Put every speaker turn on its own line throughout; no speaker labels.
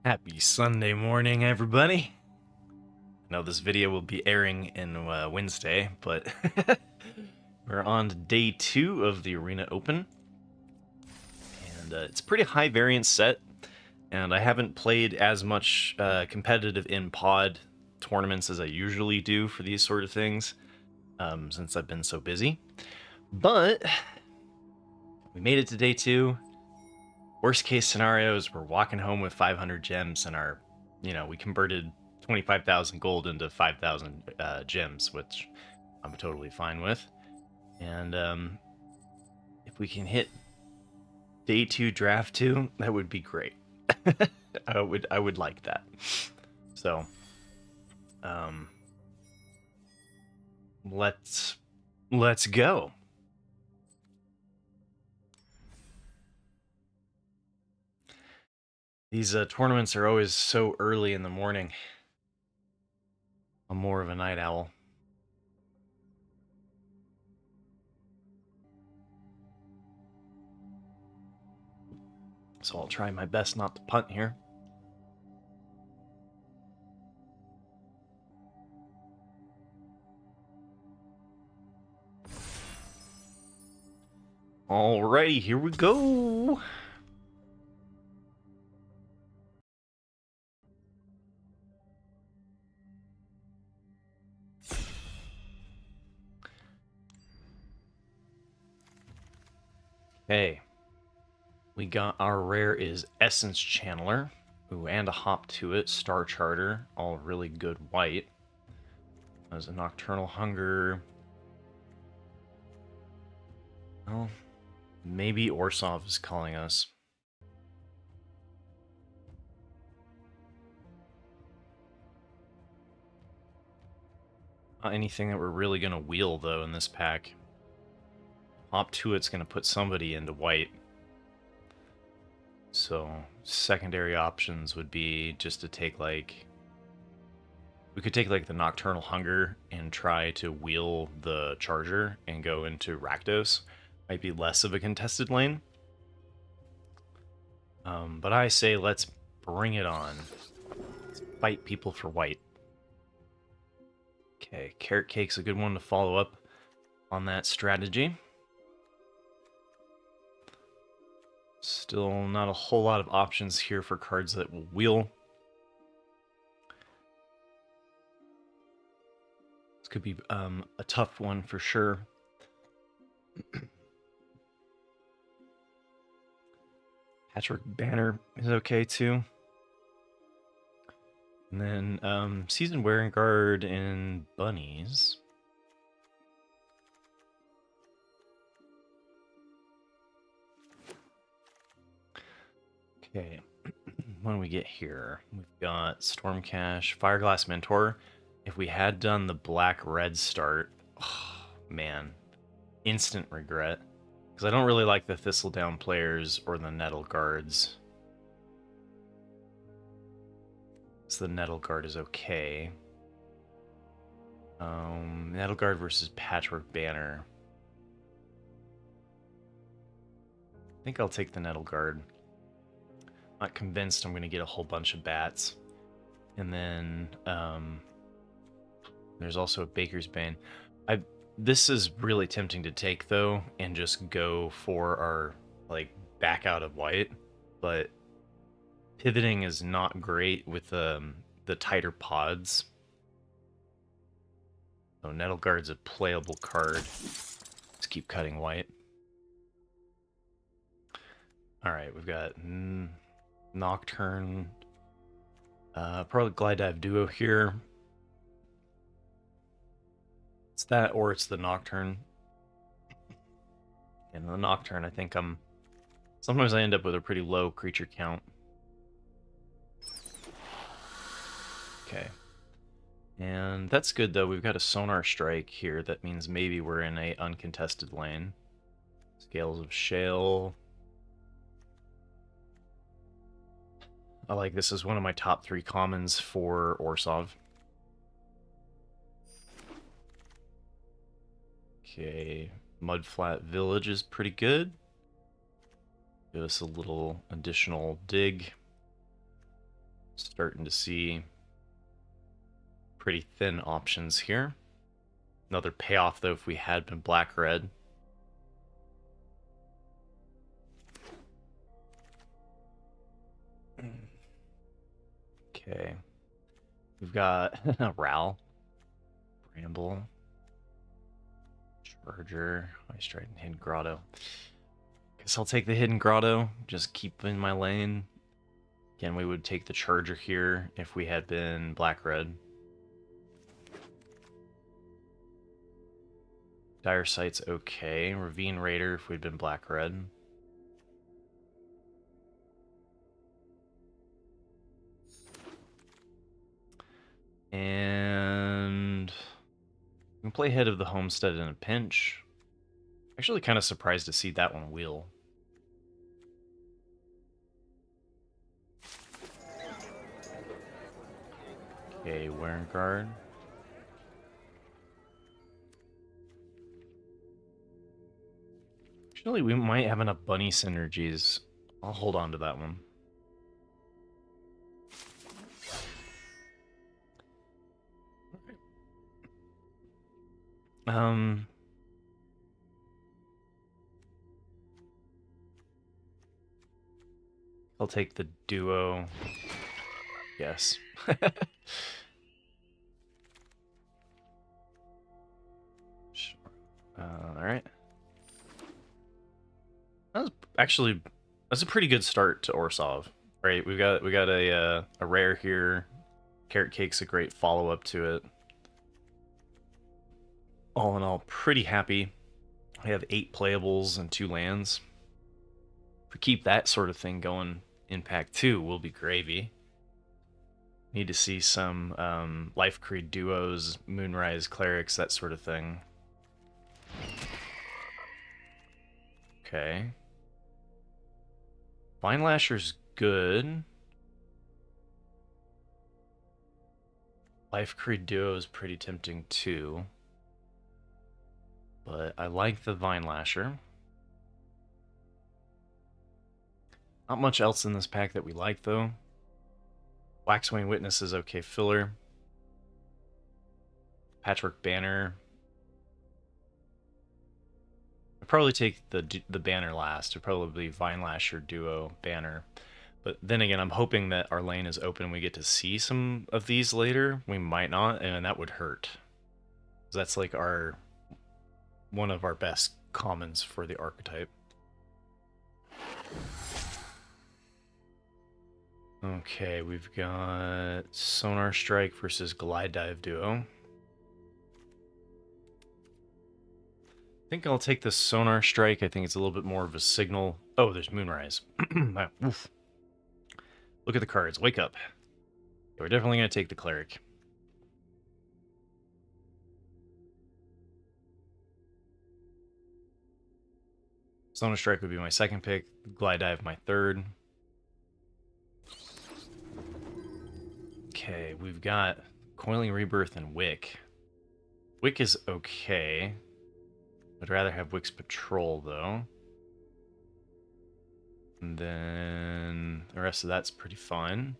Happy Sunday morning, everybody. I know this video will be airing in Wednesday, but we're on to day 2 of the Arena Open. And it's a pretty high variance set, and I haven't played as much competitive in-pod tournaments as I usually do for these sort of things, since I've been so busy. But we made it to day 2. Worst case scenario is we're walking home with 500 gems and we converted 25,000 gold into 5,000 gems, which I'm totally fine with. And if we can hit day 2, draft 2, that would be great. I would like that. So, let's go. These tournaments are always so early in the morning. I'm more of a night owl. So I'll try my best not to punt here. Alrighty, here we go. Okay. We got our rare is Essence Channeler. Ooh, and a hop to it. Star Charter. All really good white. There's a Nocturnal Hunger. Well, maybe Orsov is calling us. Not anything that we're really going to wheel, though, in this pack. Hop to it's going to put somebody into white. So, secondary options would be just to take, like... We could take, like, the Nocturnal Hunger and try to wheel the Charger and go into Rakdos. Might be less of a contested lane. But I say let's bring it on. Let's fight people for white. Okay, Carrot Cake's a good one to follow up on that strategy. Still not a whole lot of options here for cards that will wheel. This could be a tough one for sure. Patchwork Banner is okay too. And then Seasoned Wearing Guard and Bunnies. Okay, what do we get here? We've got Stormcash, Fireglass Mentor. If we had done the black-red start, oh, man, instant regret. Because I don't really like the Thistledown players or the Nettle Guards. So the Nettle Guard is okay. Nettle Guard versus Patchwork Banner. I think I'll take the Nettle Guard. Not convinced I'm going to get a whole bunch of bats. And then there's also a Baker's Bane. This is really tempting to take, though, and just go for our, like, back out of white. But pivoting is not great with the tighter pods. So Nettle Guard's a playable card. Let's keep cutting white. Alright, we've got Nocturne. Probably Glide Dive Duo here. It's that, or it's the Nocturne. And the Nocturne, I think sometimes I end up with a pretty low creature count. Okay. And that's good, though. We've got a Sonar Strike here. That means maybe we're in a uncontested lane. Scales of Shale. I like this as one of my top 3 commons for Orsov. Okay, Mudflat Village is pretty good. Give us a little additional dig. Starting to see pretty thin options here. Another payoff, though, if we had been black-red. Okay. We've got Ral, Bramble, Charger, Ice Trident, Hidden Grotto. Guess I'll take the Hidden Grotto, just keep in my lane. Again, we would take the Charger here if we had been black-red. Dire Sight's okay. Ravine Raider if we'd been black-red. And we can play Head of the Homestead in a pinch. Actually kind of surprised to see that one wheel. Okay, Wearing Guard. Actually, we might have enough bunny synergies. I'll hold on to that one. I'll take the duo. Yes. Sure. All right. That's a pretty good start to Orsov. Right, we got a rare here. Carrot Cake's a great follow up to it. All in all, pretty happy. I have 8 playables and 2 lands. If we keep that sort of thing going in Pack 2, we'll be gravy. Need to see some Life Creed duos, Moonrise Clerics, that sort of thing. Okay. Vine Lasher's good. Life Creed duo is pretty tempting too. But I like the Vine Lasher. Not much else in this pack that we like, though. Waxwing Witness is okay filler. Patchwork Banner. I'd probably take the banner last. It'd probably be Vine Lasher duo banner. But then again, I'm hoping that our lane is open and we get to see some of these later. We might not, and that would hurt. That's like one of our best commons for the archetype. Okay, we've got Sonar Strike versus Glide Dive duo. I think I'll take the Sonar Strike. I think it's a little bit more of a signal. Oh, there's Moonrise. Oof. Look at the cards. Wake up. We're definitely going to take the Cleric. Sonar Strike would be my second pick. Glide Dive my third. Okay, we've got Coiling Rebirth and Wick. Wick is okay. I'd rather have Wick's Patrol, though. And then the rest of that's pretty fine.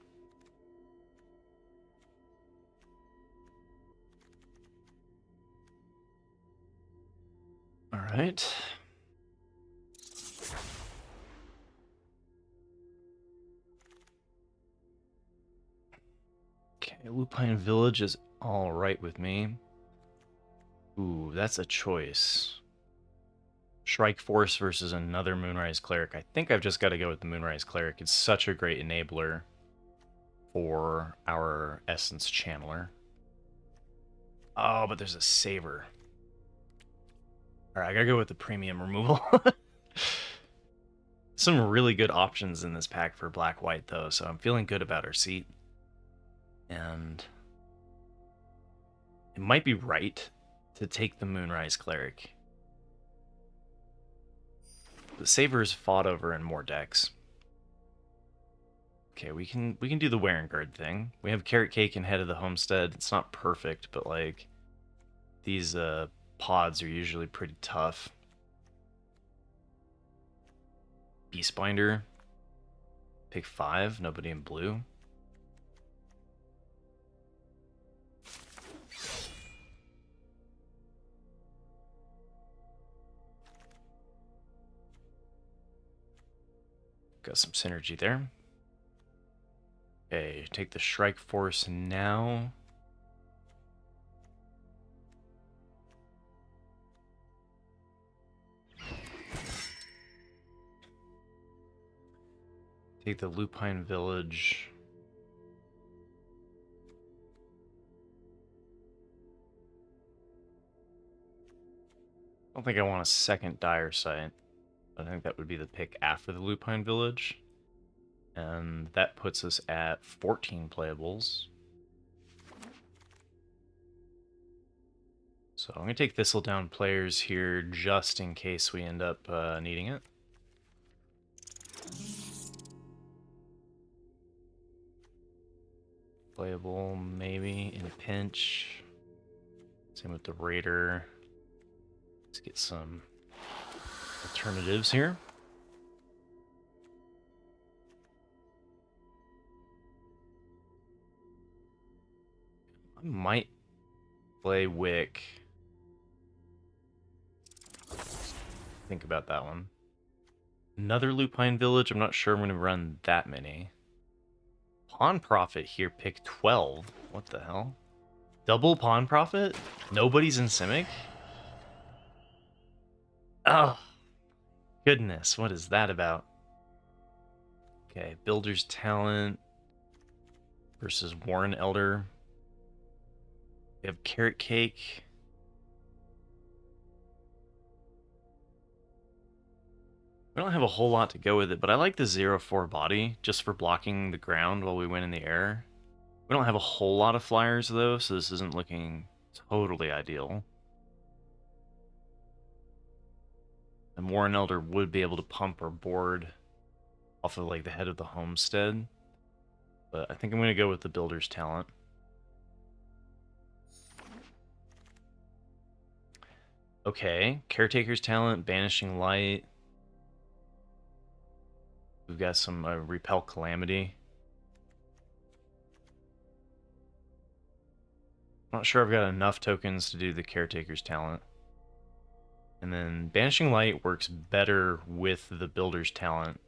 All right. Okay, Lupine Village is all right with me. Ooh, that's a choice. Shrike Force versus another Moonrise Cleric. I think I've just got to go with the Moonrise Cleric. It's such a great enabler for our Essence Channeler. Oh, but there's a Saver. Alright, I gotta go with the premium removal. Some really good options in this pack for black-white, though, so I'm feeling good about our seat. And it might be right to take the Moonrise Cleric. The Saver is fought over in more decks. Okay, we can do the Wearing Guard thing. We have Carrot Cake and Head of the Homestead. It's not perfect, but like these pods are usually pretty tough. Beastbinder. Pick 5, nobody in blue. got some synergy there. Okay, take the Shrike Force now. Take the Lupine Village. I don't think I want a second Dire Site. I think that would be the pick after the Lupine Village. And that puts us at 14 playables. So I'm going to take Thistledown players here just in case we end up needing it. Playable, maybe, in a pinch. Same with the Raider. Let's get some alternatives here. I might play Wick. Think about that one. Another Lupine Village. I'm not sure I'm going to run that many. Pawn Profit here, pick 12. What the hell? Double Pawn Profit? Nobody's in Simic? Oh, goodness. What is that about? Okay, Builder's Talent versus Warren Elder. We have Carrot Cake. We don't have a whole lot to go with it, but I like the 0-4 body just for blocking the ground while we win in the air. We don't have a whole lot of flyers, though, so this isn't looking totally ideal. And Warren Elder would be able to pump our board off of like the head of the homestead. But I think I'm going to go with the Builder's Talent. Okay, Caretaker's Talent, Banishing Light. We've got some Repel Calamity. I'm not sure I've got enough tokens to do the Caretaker's Talent. And then Banishing Light works better with the Builder's Talent,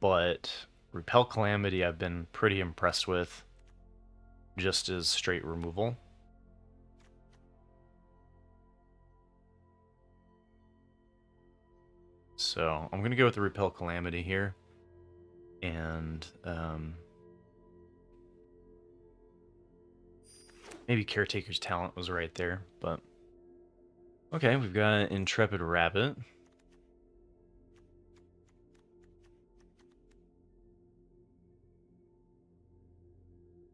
but Repel Calamity I've been pretty impressed with, just as straight removal. So I'm going to go with the Repel Calamity here. And maybe Caretaker's Talent was right there, but okay, we've got an Intrepid Rabbit.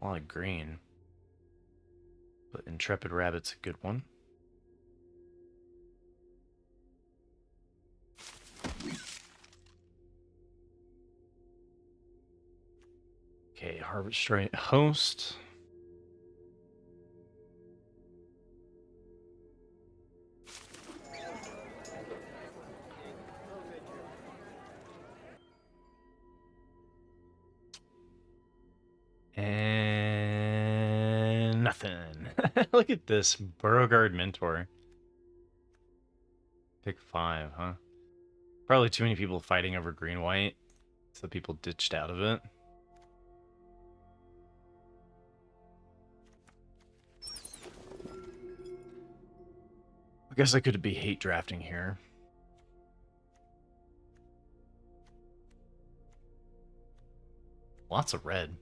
A lot of green, but Intrepid Rabbit's a good one. Okay, Harvest Right Host. And nothing. Look at this. Burrowguard Mentor. Pick 5, huh? Probably too many people fighting over green-white, so people ditched out of it. I guess I could be hate drafting here. Lots of red.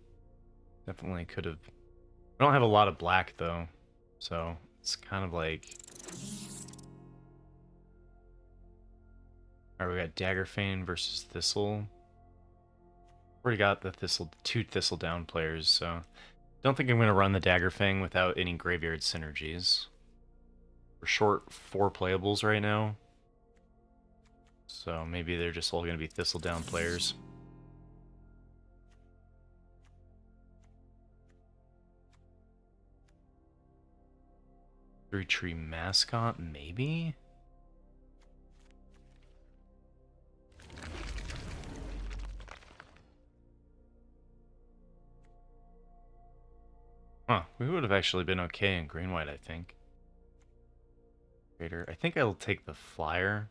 Definitely could have. I don't have a lot of black, though, so it's kind of like... Alright, we got Daggerfane versus Thistle. Already got the two Thistledown players, so don't think I'm going to run the Daggerfang without any graveyard synergies. We're short 4 playables right now, so maybe they're just all going to be Thistledown players. Three-tree mascot, maybe? Huh, we would have actually been okay in green-white, I think. I think I'll take the flyer.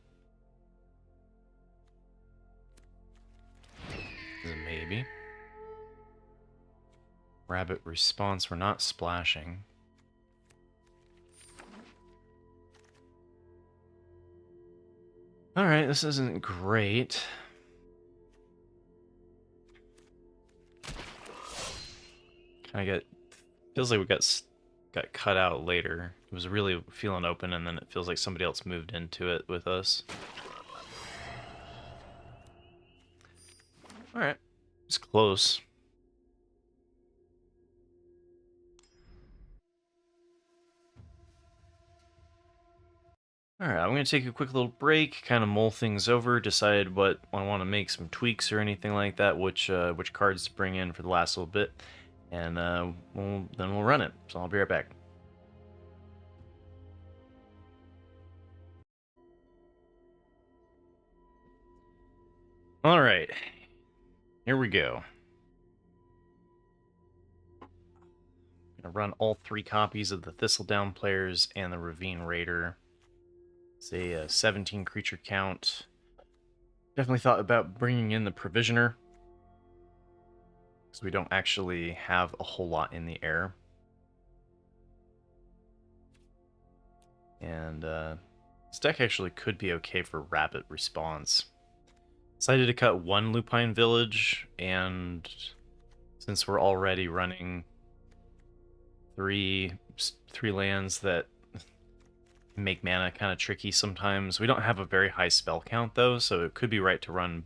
is a maybe. Rabbit response, we're not splashing. Alright, this isn't great. Kind of feels like we got cut out later. It was really feeling open, and then it feels like somebody else moved into it with us. Alright, it's close. Alright, I'm going to take a quick little break, kind of mull things over, decide what I want to make, some tweaks or anything like that, which cards to bring in for the last little bit, and then we'll run it. So I'll be right back. Alright, here we go. I'm going to run all 3 copies of the Thistledown Players and the Ravine Raider. It's a 17 creature count. Definitely thought about bringing in the Provisioner, because we don't actually have a whole lot in the air. And this deck actually could be okay for Rabbit Response. Decided to cut 1 Lupine Village, and since we're already running 3 lands that make mana kind of tricky sometimes. We don't have a very high spell count, though, so it could be right to run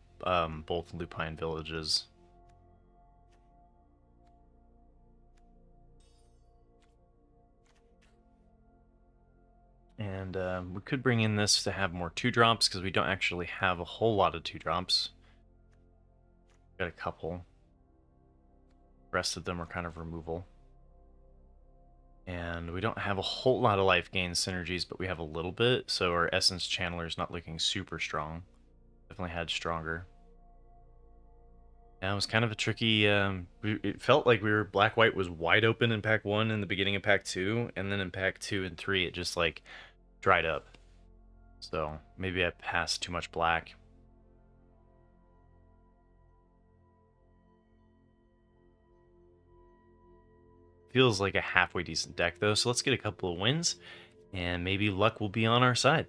both Lupine Villages. And we could bring in this to have more 2-drops, because we don't actually have a whole lot of 2-drops. Got a couple. The rest of them are kind of removal. And we don't have a whole lot of life gain synergies, but we have a little bit, so our Essence Channeler is not looking super strong. Definitely had stronger. Yeah, it was kind of a tricky... it felt like Black-White was wide open in Pack 1 in the beginning of Pack 2, and then in Pack 2 and 3 it just, like, dried up. So, maybe I passed too much black. Feels like a halfway decent deck, though, so let's get a couple of wins, and maybe luck will be on our side.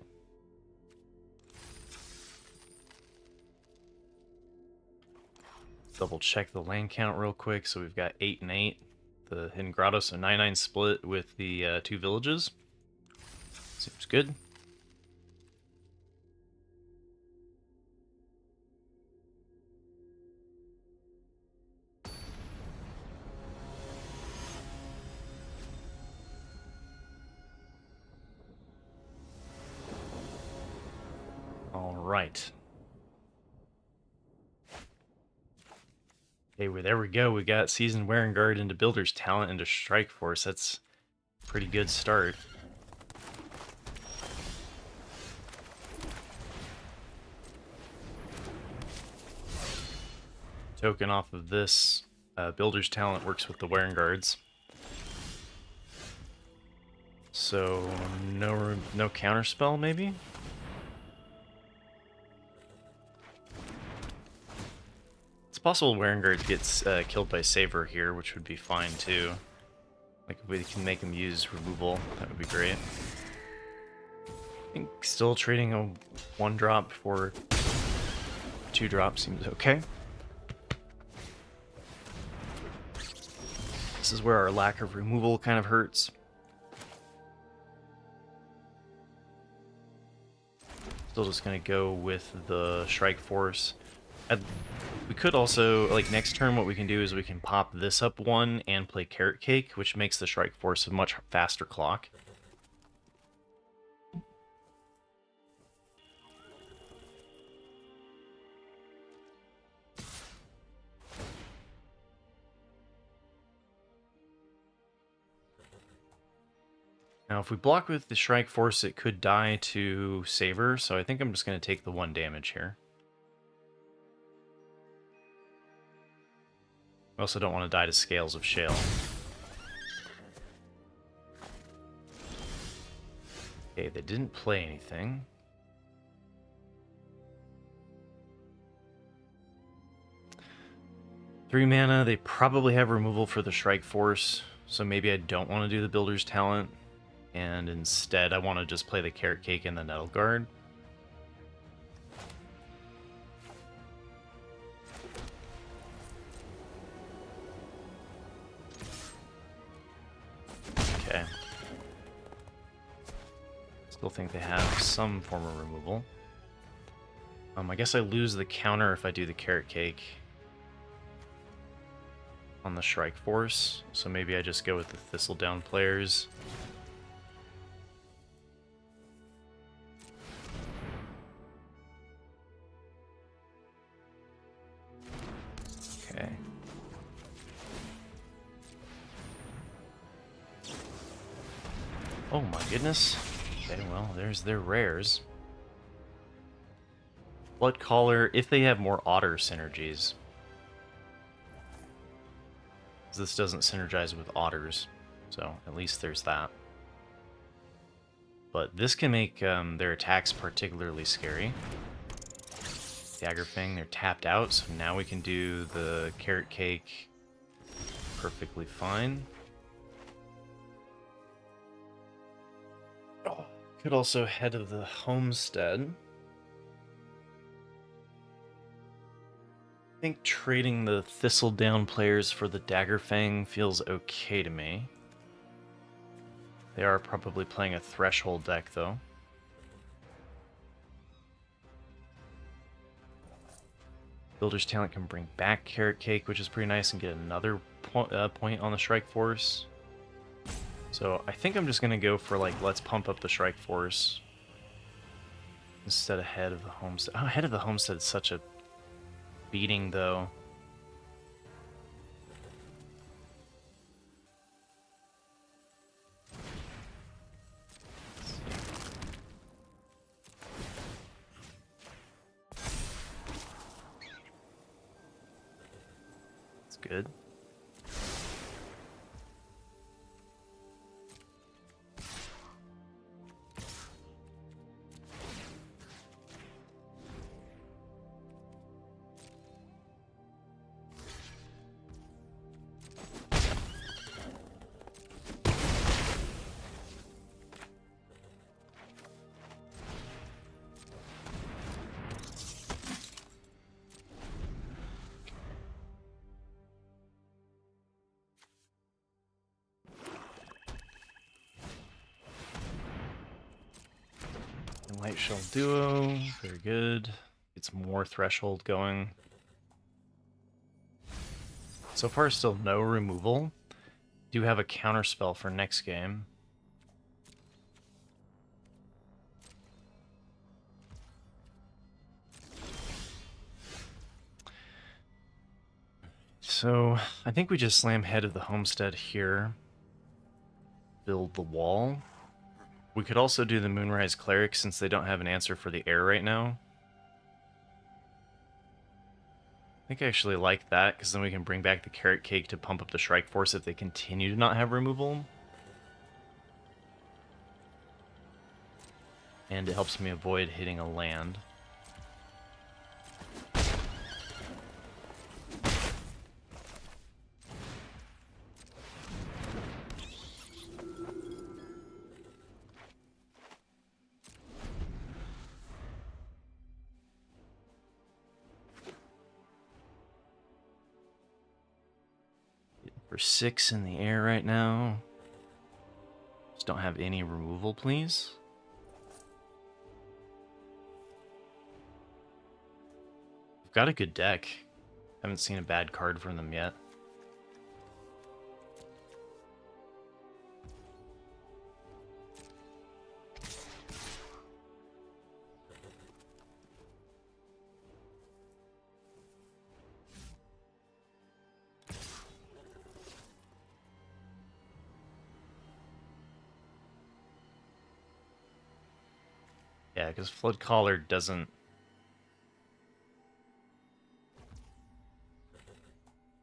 Double check the land count real quick. So we've got 8 and 8. The Hidden Grotto, so 9-9 split with the 2 villages. Seems good. All right. Okay, well, there we go. We got Seasoned Wearing Guard into Builder's Talent into Strike Force. That's a pretty good start. Token off of this. Builder's Talent works with the Wearing Guards. So, no counterspell, maybe? It's possible Wearing Guard gets killed by Saver here, which would be fine too. Like, if we can make him use removal, that would be great. I think still trading a 1-drop for 2-drop seems okay. This is where our lack of removal kind of hurts. Still just gonna go with the Strike Force. We could also, like, next turn what we can do is we can pop this up 1 and play Carrot Cake, which makes the Strike Force a much faster clock. Now, if we block with the Strike Force, it could die to Saver, so I think I'm just going to take the 1 damage here. I also don't want to die to Scales of Shale. Okay, they didn't play anything. 3 mana, they probably have removal for the Strike Force, so maybe I don't want to do the Builder's Talent, and instead I want to just play the Carrot Cake and the Nettle Guard. Okay. Still think they have some form of removal. I guess I lose the counter if I do the Carrot Cake on the Strike Force, so maybe I just go with the Thistledown players. Okay. Oh my goodness. Okay, well, there's their rares. Blood Caller, if they have more Otter synergies. This doesn't synergize with Otters, so at least there's that. But this can make their attacks particularly scary. Dagger Fang, they're tapped out, so now we can do the Carrot Cake perfectly fine. Oh, could also head of the Homestead. I think trading the Thistledown players for the Dagger Fang feels okay to me. They are probably playing a Threshold deck, though. Builder's Talent can bring back Carrot Cake, which is pretty nice, and get another point on the Strike Force. So I think I'm just going to go for, like, let's pump up the Strike Force instead of Head of the Homestead. Oh, Head of the Homestead is such a beating, though. That's good. Light Shell Duo, very good. It's more Threshold going. So far, still no removal. Do have a counter spell for next game. So I think we just slam Head of the Homestead here. Build the wall. We could also do the Moonrise Cleric since they don't have an answer for the air right now. I think I actually like that because then we can bring back the Carrot Cake to pump up the Strike Force if they continue to not have removal. And it helps me avoid hitting a land. For 6 in the air right now. Just don't have any removal, please. We've got a good deck. Haven't seen a bad card from them yet. Yeah, because Flood Caller doesn't...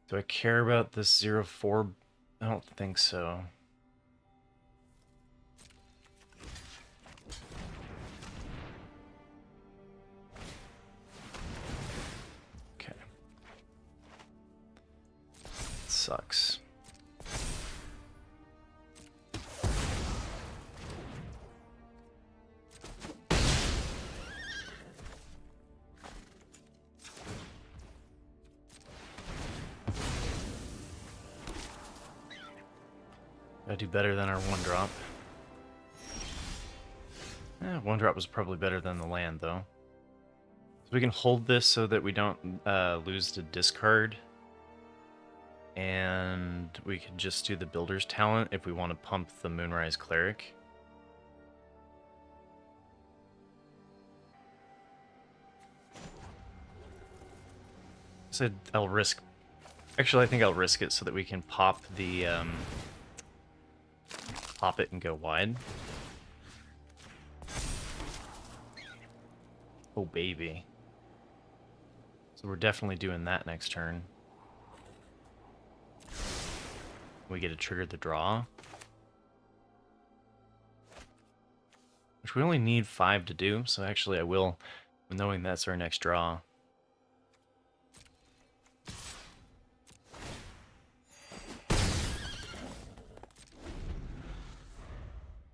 Do I care about this 0/4? I don't think so. Okay. sucks. Gotta do better than our 1-drop. Eh, 1-drop was probably better than the land, though. So we can hold this so that we don't lose to discard. And we can just do the Builder's Talent if we want to pump the Moonrise Cleric. So I'll risk... Actually, I think I'll risk it so that we can pop the... pop it and go wide. Oh, baby. So we're definitely doing that next turn. We get to trigger the draw. Which we only need 5 to do, so actually I will, knowing that's our next draw.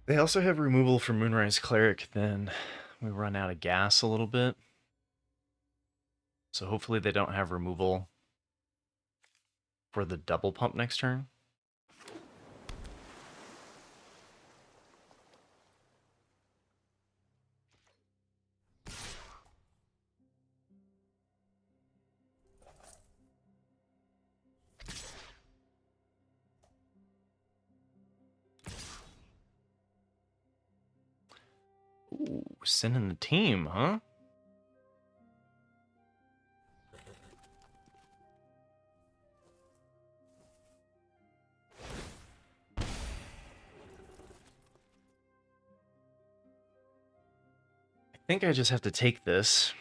They also have removal for Moonrise Cleric, then we run out of gas a little bit. So hopefully they don't have removal for the double pump next turn. Ooh, sending the team, huh? I think I just have to take this.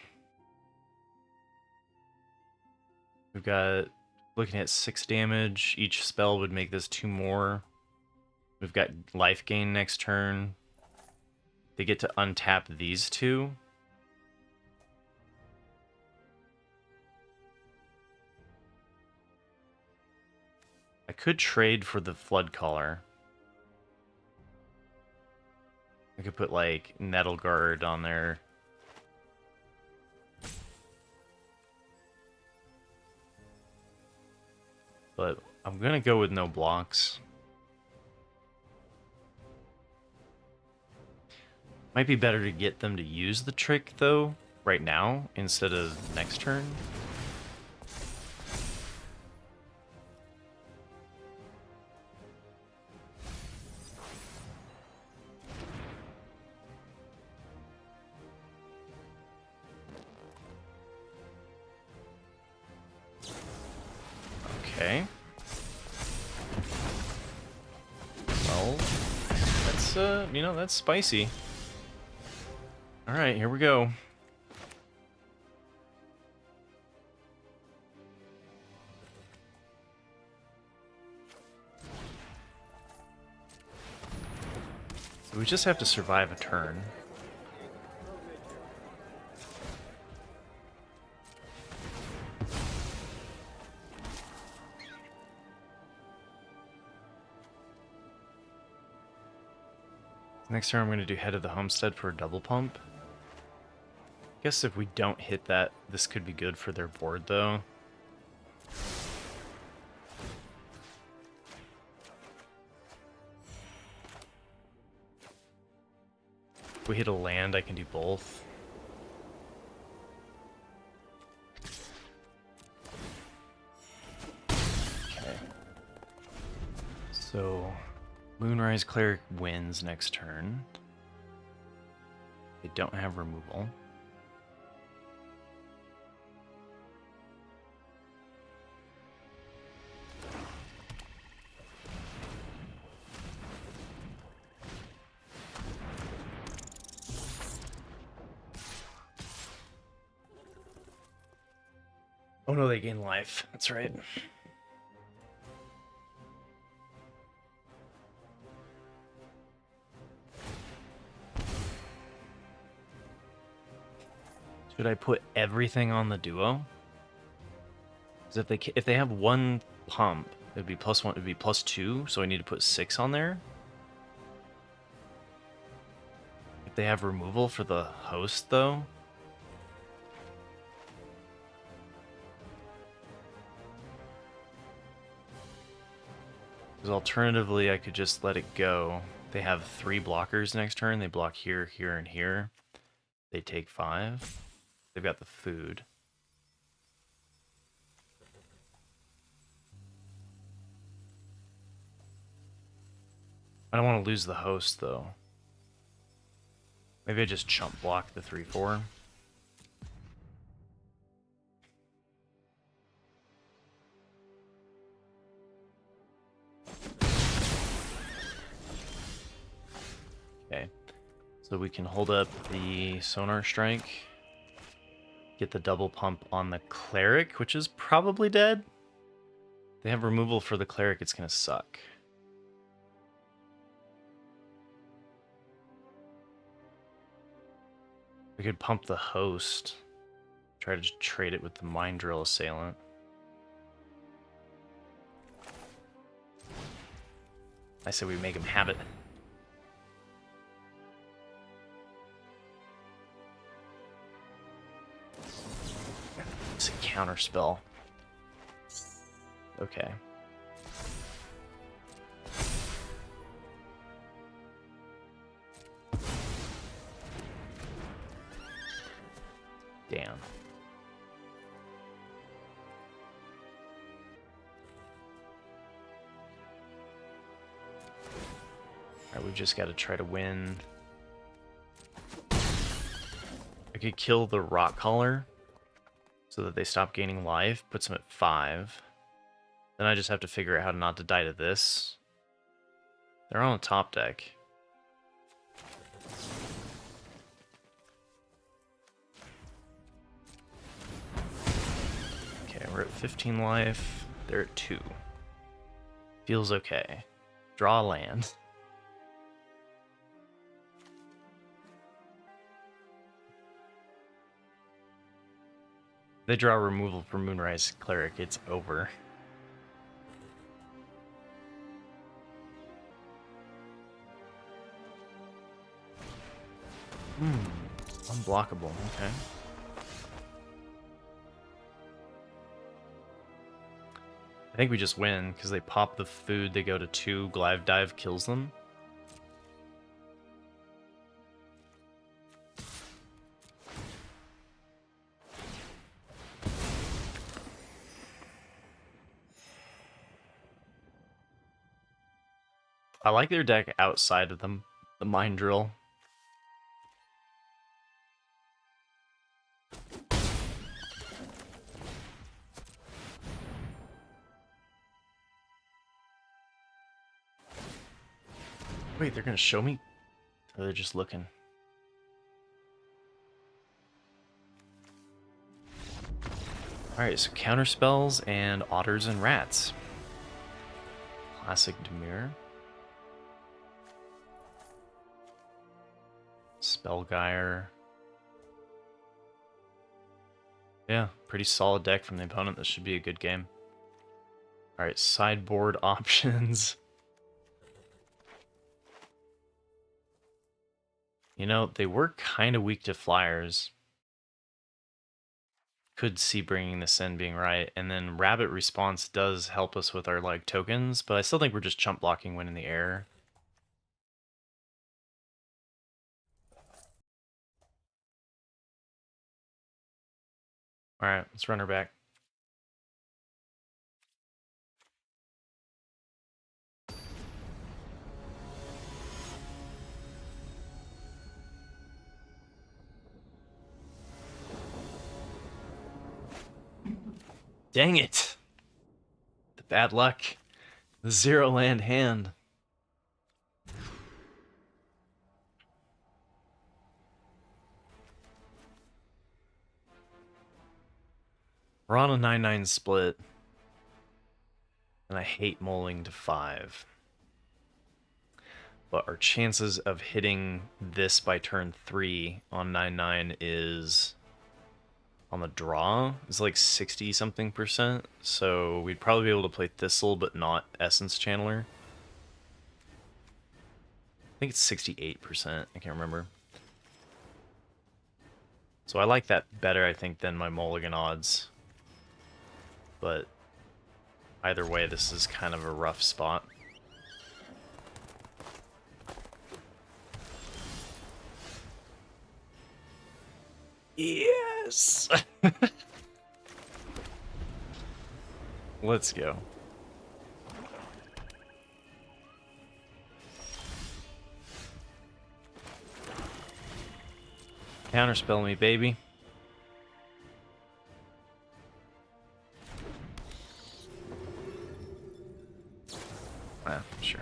We've got, looking at 6 damage. Each spell would make this 2 more. We've got life gain next turn. They get to untap these 2. I could trade for the Flood Caller. I could put, like, Nettle Guard on there. But I'm gonna go with no blocks. Might be better to get them to use the trick, though, right now, instead of next turn. Okay. Well, that's, you know, that's spicy. Alright, here we go. So we just have to survive a turn. Next turn I'm going to do Head of the Homestead for a double pump. Guess if we don't hit that, this could be good for their board, though. If we hit a land, I can do both. Okay. So, Moonrise Cleric wins next turn. They don't have removal. Oh no, they gain life. That's right. Should I put everything on the duo? Because if they have 1 pump, It'd be +1, it'd be +2, so I need to put 6 on there. If they have removal for the host, though. Because alternatively, I could just let it go. They have 3 blockers next turn. They block here, here, and here. They take 5. They've got the food. I don't want to lose the host, though. Maybe I just chump block the 3/4. Okay. So we can hold up the Sonar Strike. Get the double pump on the Cleric, which is probably dead. If they have removal for the Cleric, it's going to suck. We could pump the host. Try to just trade it with the Mind Drill Assailant. I say we make him have it. It's a counter spell. Okay. Damn. Alright, we've just got to try to win. I could kill the Rock Caller so that they stop gaining life, puts them at 5. Then I just have to figure out how not to die to this. They're on the top deck. Okay, we're at 15 life. They're at 2. Feels okay. Draw a land. They draw removal for Moonrise Cleric, it's over. Unblockable, okay. I think we just win, because they pop the food, they go to 2, Glaive Dive kills them. I like their deck outside of them, the Mind Drill. Wait, they're gonna show me? Or they're just looking? Alright, so counter spells and otters and rats. Classic Demir. Spellgyre. Yeah, pretty solid deck from the opponent. This should be a good game. Alright, sideboard options. You know, they were kind of weak to flyers. Could see bringing this in being right. And then Rabbit Response does help us with our like tokens, but I still think we're just chump blocking when in the air. Alright, let's run her back. Dang it! The bad luck. The 0 land hand. We're on a 9-9 split. And I hate mulling to 5. But our chances of hitting this by turn 3 on 9-9 is on the draw is like 60 something percent, so we'd probably be able to play Thistle but not Essence Channeler. I think it's 68%, I can't remember. So I like that better, I think, than my mulligan odds. But either way, this is kind of a rough spot. Yes! Let's go. Counterspell me, baby. Ah, sure.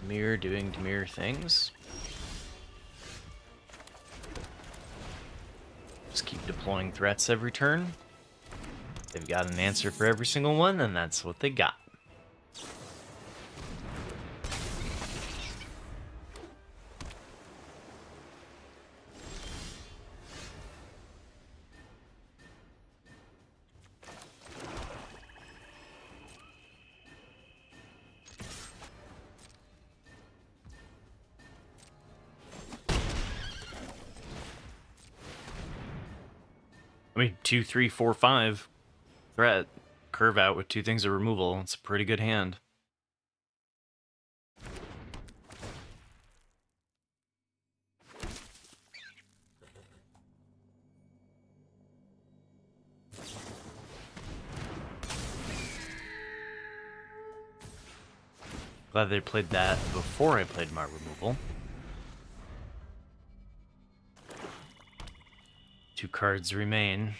Demir doing Demir things. Just keep deploying threats every turn. They've got an answer for every single one, and that's what they got. I mean, 2, 3, 4, 5 threat, curve out with 2 things of removal. It's a pretty good hand. Glad they played that before I played my removal. 2 cards remain.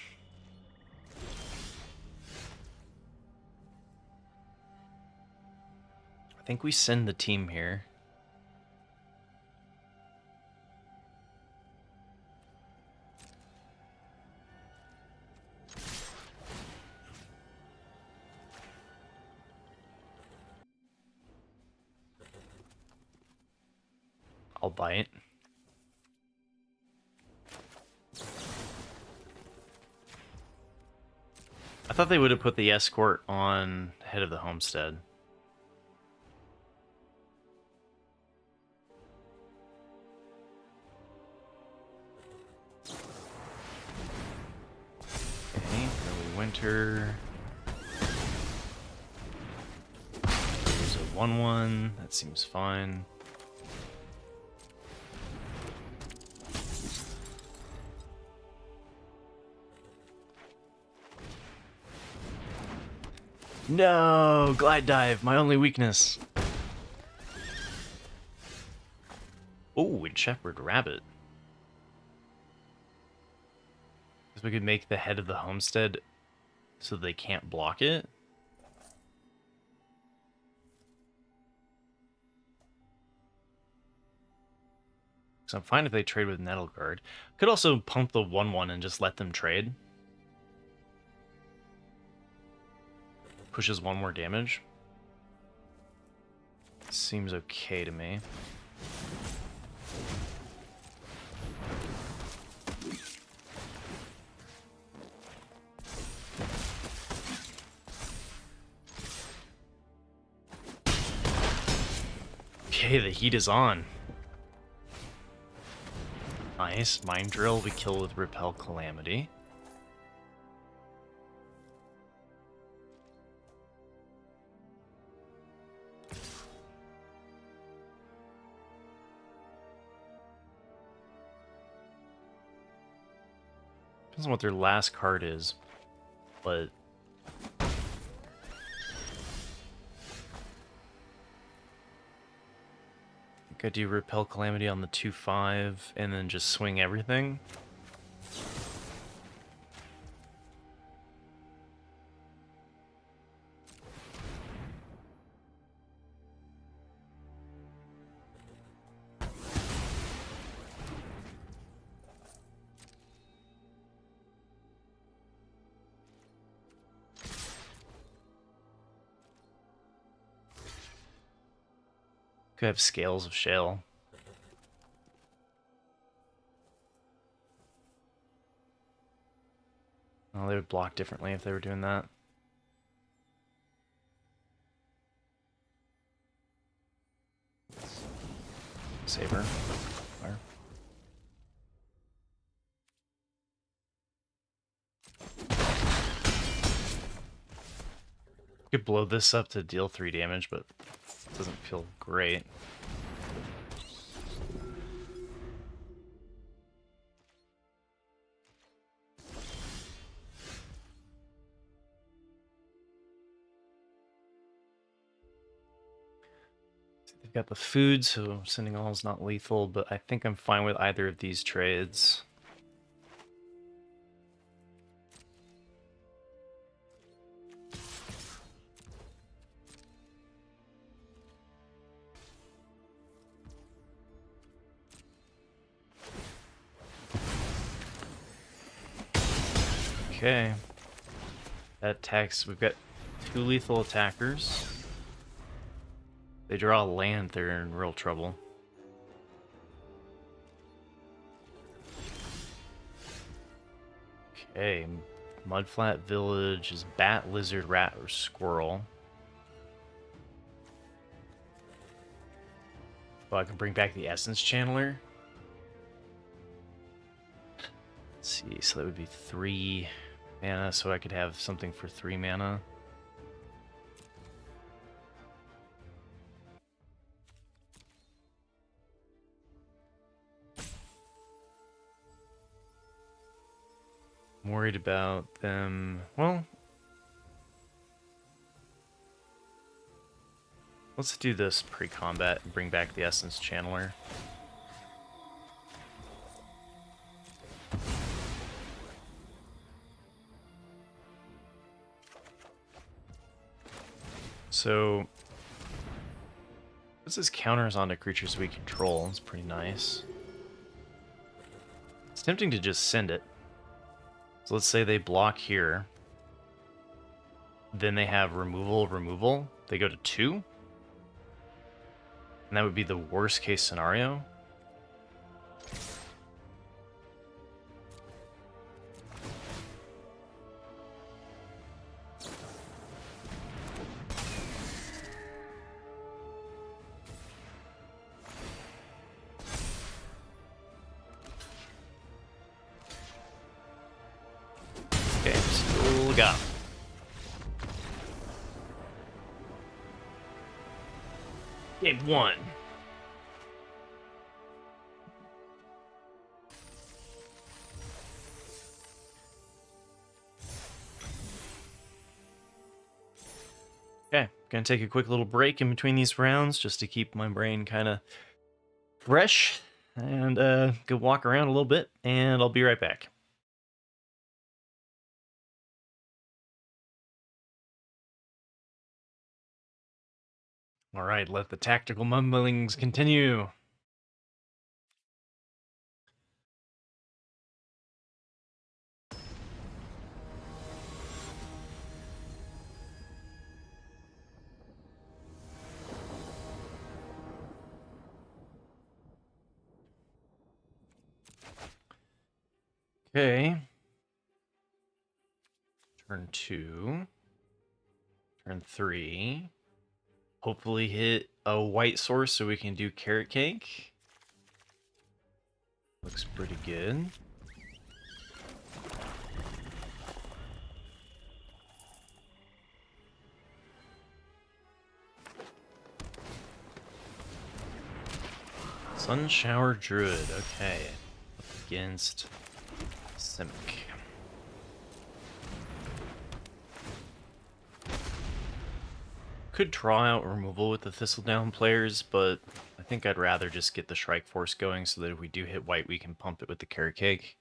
I think we send the team here. I'll bite. I thought they would have put the escort on head of the homestead. Okay, early winter. There's a 1/1. That seems fine. No! Glide dive, my only weakness. Oh, and Shepherd Rabbit. Guess we could make the head of the homestead so they can't block it. So I'm fine if they trade with Nettleguard. Could also pump the 1/1 and just let them trade. Pushes 1 more damage. Seems okay to me. Okay, the heat is on. Nice. Mind Drill we kill with Repel Calamity. Depends on what their last card is, but I think I do Repel Calamity on the 2/5 and then just swing everything. Could have scales of shale. Oh, they would block differently if they were doing that. Saber. Fire. Could blow this up to deal 3 damage, but it doesn't feel great. They've got the food, so sending all is not lethal, but I think I'm fine with either of these trades. Okay. That attacks. We've got 2 lethal attackers. They draw land, they're in real trouble. Okay. Mudflat Village is bat, lizard, rat, or squirrel. Oh, I can bring back the Essence Channeler. Let's see, so that would be 3 mana, so I could have something for 3 mana. I'm worried about them. Well, let's do this pre-combat and bring back the Essence Channeler. So, this is counters onto creatures we control. It's pretty nice. It's tempting to just send it. So let's say they block here. Then they have removal. They go to 2. And that would be the worst case scenario. Okay, still got him. Game 1. Okay, gonna take a quick little break in between these rounds just to keep my brain kind of fresh and go walk around a little bit, and I'll be right back. All right, let the tactical mumblings continue. Okay. Turn 2. Turn 3. Hopefully hit a white source so we can do carrot cake. Looks pretty good. Sunshower Druid, okay. Up against Simic. Could draw out removal with the Thistledown players, but I think I'd rather just get the Shrike Force going so that if we do hit white, we can pump it with the carrot cake.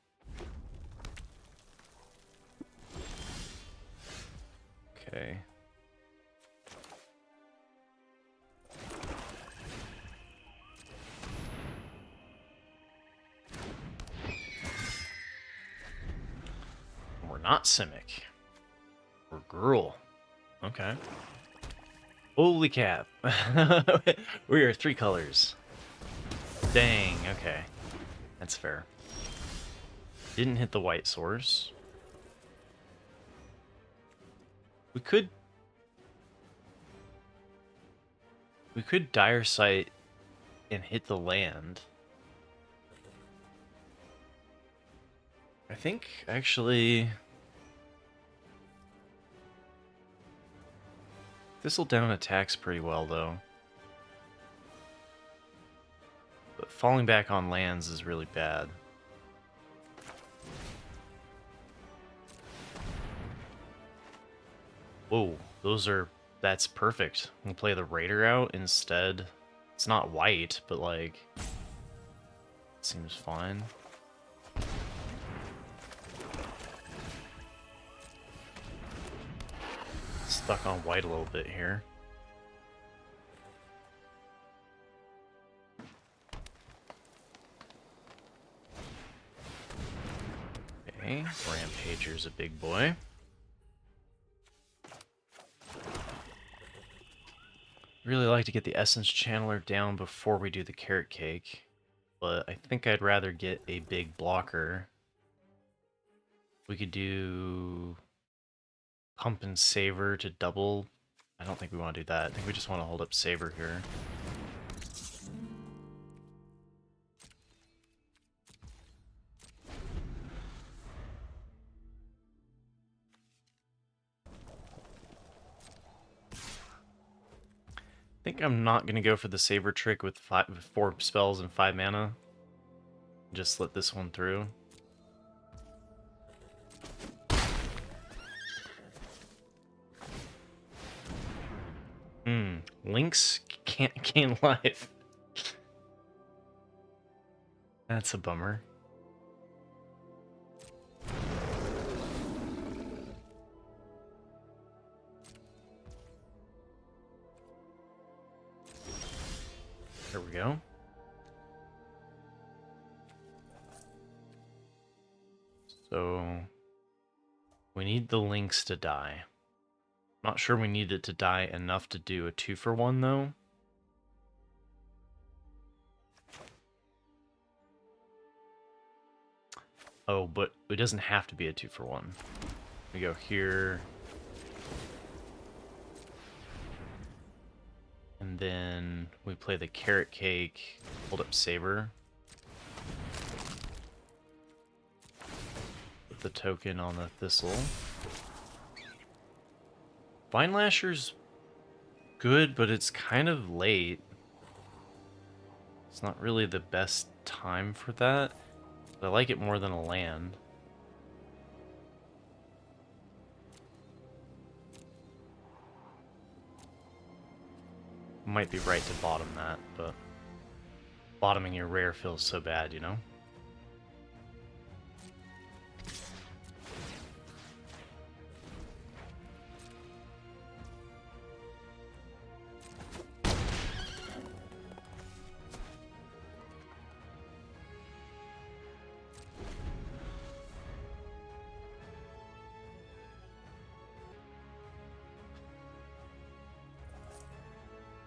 Okay. We're not Simic. We're Gruul. Okay. Holy cap. We are 3 colors. Dang, okay. That's fair. Didn't hit the white source. We could dire sight and hit the land. I think actually Thistle down attacks pretty well though. But falling back on lands is really bad. Whoa, that's perfect. We'll play the Raider out instead. It's not white, but like, it seems fine. Stuck on white a little bit here. Okay, Rampager's a big boy. Really like to get the Essence Channeler down before we do the Carrot Cake, but I think I'd rather get a big blocker. We could do Pump and Saver to double. I don't think we want to do that. I think we just want to hold up Saver here. I think I'm not going to go for the Saber trick with 4 spells and 5 mana. Just let this one through. Lynx can't gain life. That's a bummer. There we go. So we need the Lynx to die. Not sure we need it to die enough to do a 2-for-1 though. Oh, but it doesn't have to be a 2-for-1. We go here. And then we play the Carrot Cake, hold up Saber. Put the token on the Thistle. Vine Lasher's good, but it's kind of late. It's not really the best time for that. But I like it more than a land. Might be right to bottom that, but bottoming your rare feels so bad, you know?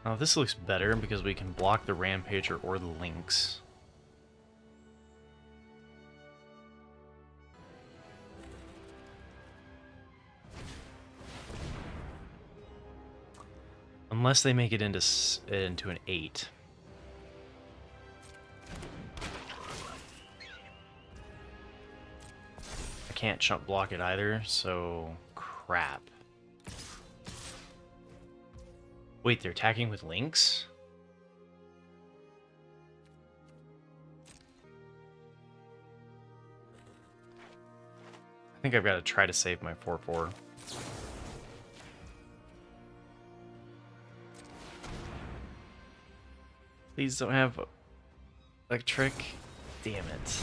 Now this looks better because we can block the Rampager or the Lynx. Unless they make it into an 8. I can't chump block it either, so crap. Wait, they're attacking with Lynx? I think I've got to try to save my 4/4. Please don't have electric. Damn it.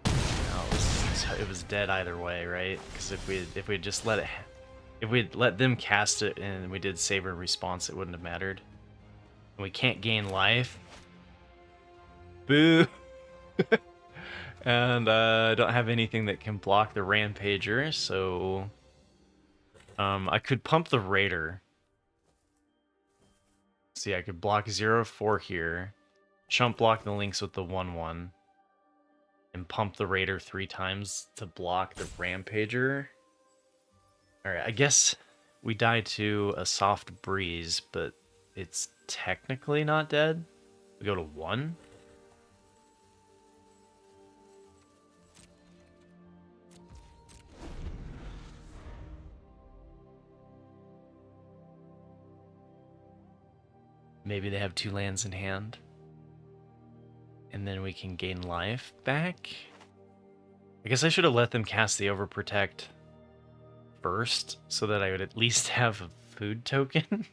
No, it was dead either way, right? Because if we just let it, if we'd let them cast it and we did Saber response, it wouldn't have mattered. And we can't gain life. Boo. And I don't have anything that can block the Rampager, so I could pump the Raider. See, I could block 0/4 here, chump block the links with the 1/1, and pump the Raider 3 times to block the Rampager. Alright, I guess we die to a soft breeze, but it's technically not dead. We go to 1. Maybe they have 2 lands in hand. And then we can gain life back. I guess I should have let them cast the Overprotect first, so that I would at least have a food token.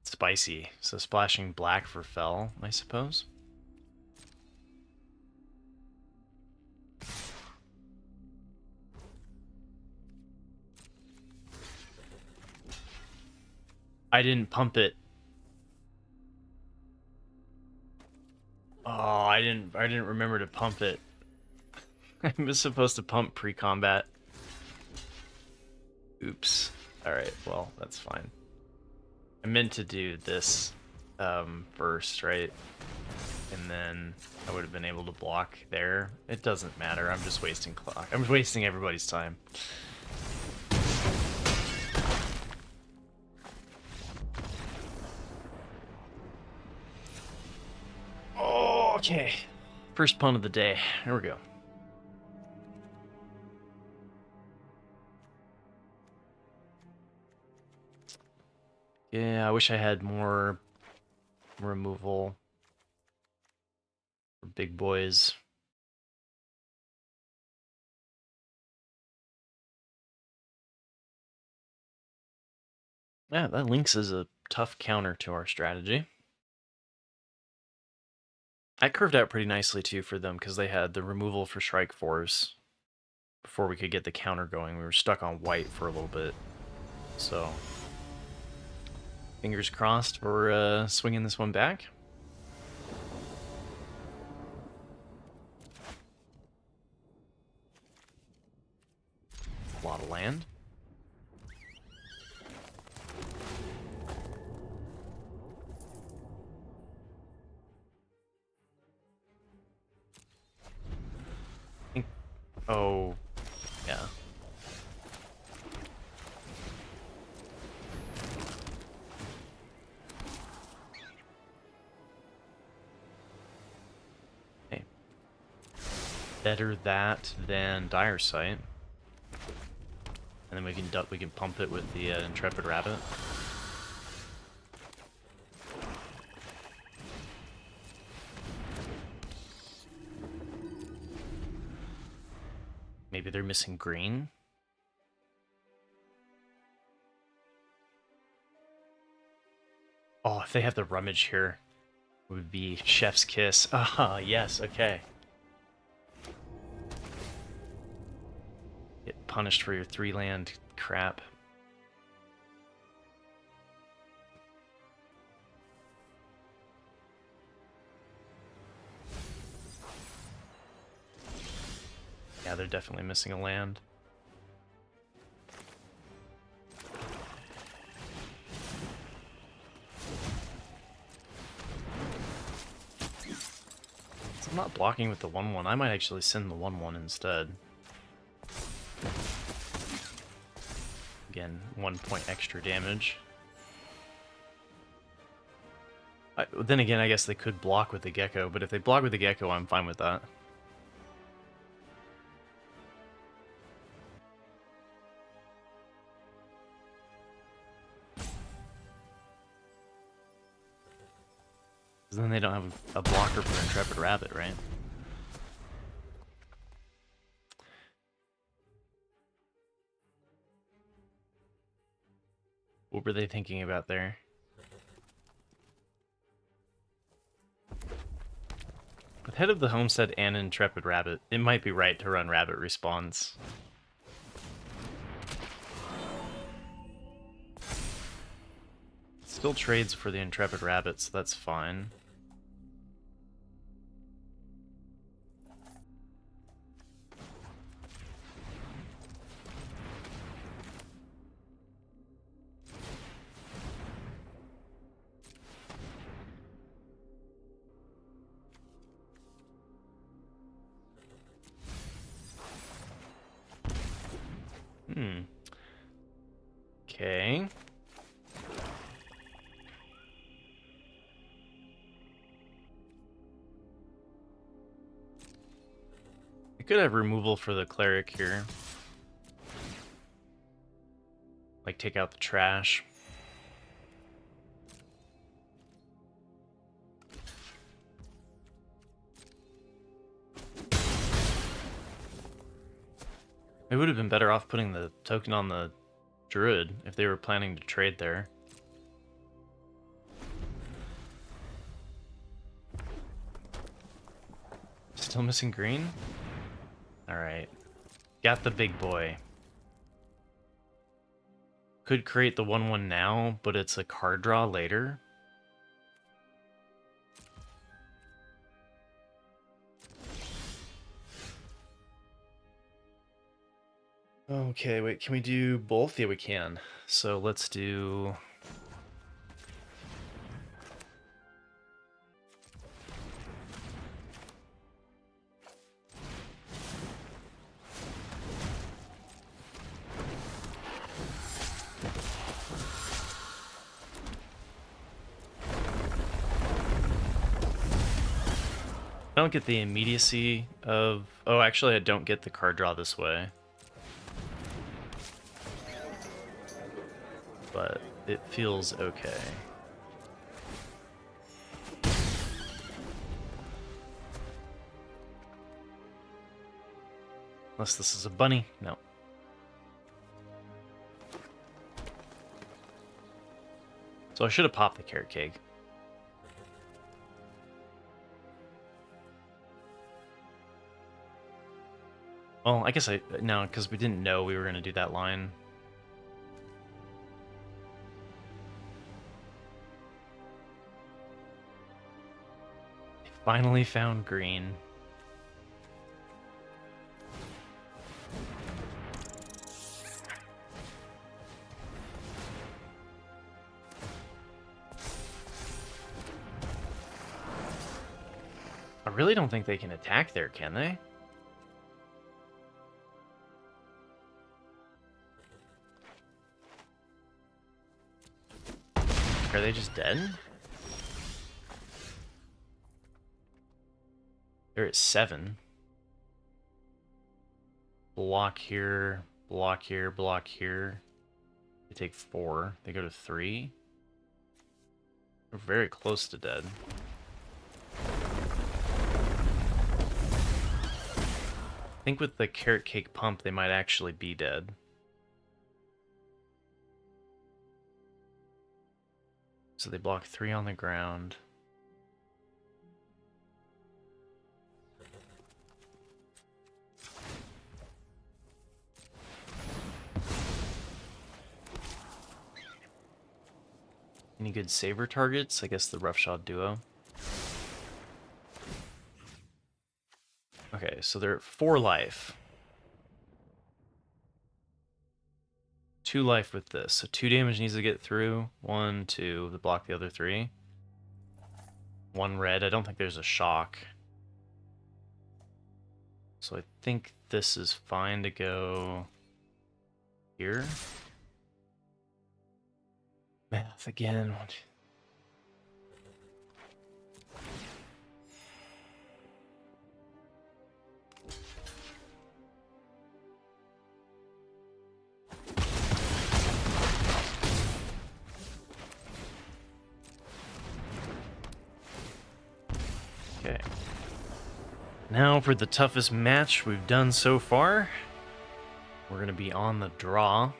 Spicy. So splashing black for Fel, I suppose. I didn't pump it. Oh, I didn't remember to pump it. I was supposed to pump pre-combat. Oops. Alright, well, that's fine. I meant to do this first, right? And then I would have been able to block there. It doesn't matter. I'm just wasting clock. I'm wasting everybody's time. Oh, okay. First pun of the day. Here we go. Yeah, I wish I had more removal for big boys. Yeah, that Lynx is a tough counter to our strategy. I curved out pretty nicely too for them because they had the removal for Strike Force before we could get the counter going. We were stuck on white for a little bit. So, fingers crossed for swinging this one back. A lot of land. Oh, yeah. Hey. Better that than Dire Sight. And then we can pump it with the Intrepid Rabbit. Maybe they're missing green. Oh, if they have the Rummage here, it would be Chef's Kiss. Ah, yes, okay. Get punished for your 3-land crap. Yeah, they're definitely missing a land. So I'm not blocking with the 1/1. I might actually send the 1/1 instead. Again, 1 point extra damage. Then again, I guess they could block with the Gecko, but if they block with the Gecko, I'm fine with that. Then they don't have a blocker for Intrepid Rabbit, right? What were they thinking about there? With Head of the Homestead and Intrepid Rabbit, it might be right to run Rabbit Respawns. Still trades for the Intrepid Rabbit, so that's fine. Okay. I could have removal for the cleric here. Like, take out the trash. It would have been better off putting the token on the druid if they were planning to trade there. Still missing green? Alright. Got the big boy. Could create the 1/1 now, but it's a card draw later. Okay, wait, can we do both? Yeah, we can. So let's do... I don't get the immediacy of... Oh, actually, I don't get the card draw this way. But it feels okay. Unless this is a bunny. No. So I should have popped the carrot cake. Well, I guess no, because we didn't know we were going to do that line. I finally found green. I really don't think they can attack there, can they? Are they just dead? They're at 7. Block here, block here, block here. They take 4. They go to 3. They're very close to dead. I think with the carrot cake pump, they might actually be dead. So they block 3 on the ground. Any good saver targets? I guess the roughshod duo. Okay, so they're at 4 life. 2 life with this. So 2 damage needs to get through. 1, 2 to block the other 3. 1 red. I don't think there's a shock. So I think this is fine to go here. Math again. Okay. Now for the toughest match we've done so far. We're going to be on the draw.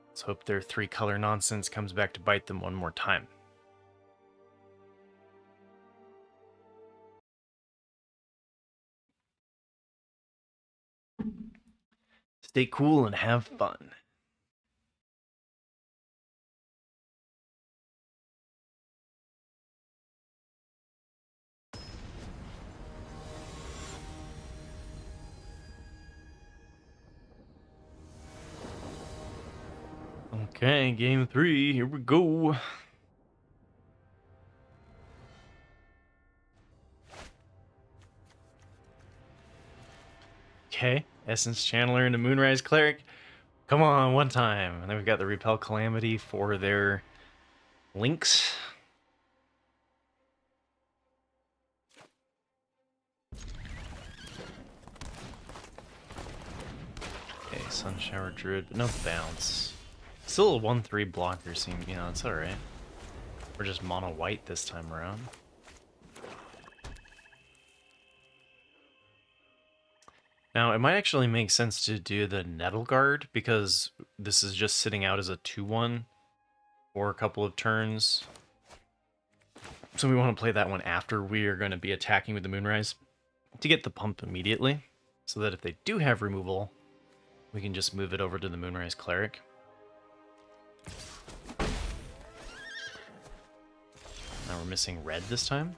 Let's hope their 3-color nonsense comes back to bite them one more time. Stay cool and have fun. Okay, game 3, here we go. Okay, Essence Channeler into Moonrise Cleric. Come on, one time. And then we've got the Repel Calamity for their links. Okay, Sun Shower Druid, but no bounce. Still a 1/3 blocker seems, you know, it's alright. We're just mono white this time around. Now, it might actually make sense to do the Nettle Guard, because this is just sitting out as a 2/1 for a couple of turns. So we want to play that one after we are going to be attacking with the Moonrise to get the pump immediately, so that if they do have removal, we can just move it over to the Moonrise Cleric. Now we're missing red this time.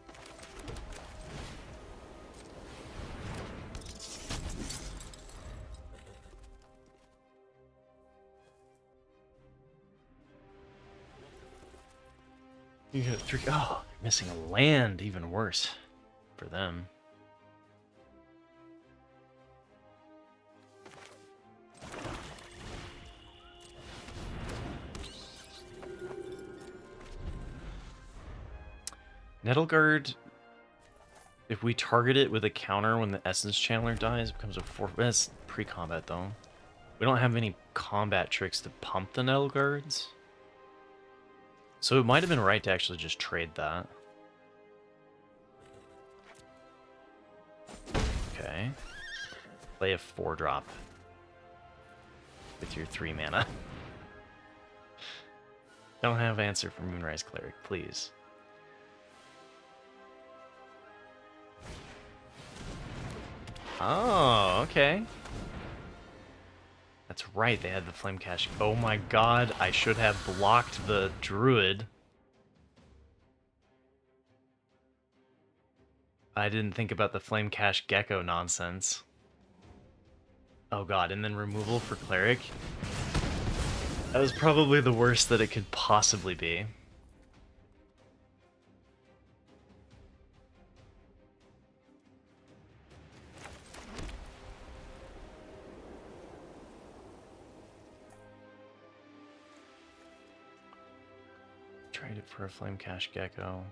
You got 3. Oh, missing a land, even worse for them. Nettle Guard, if we target it with a counter when the Essence Channeler dies, it becomes a 4. That's pre-combat though. We don't have any combat tricks to pump the Nettle Guards. So it might have been right to actually just trade that. Okay. Play a 4-drop with your 3 mana. Don't have answer for Moonrise Cleric, please. Oh, okay. That's right, they had the Flame Cache. Oh my god, I should have blocked the Druid. I didn't think about the Flame Cache Gecko nonsense. Oh god, and then removal for Cleric? That was probably the worst that it could possibly be. Trade it for a Flame Cache Gecko.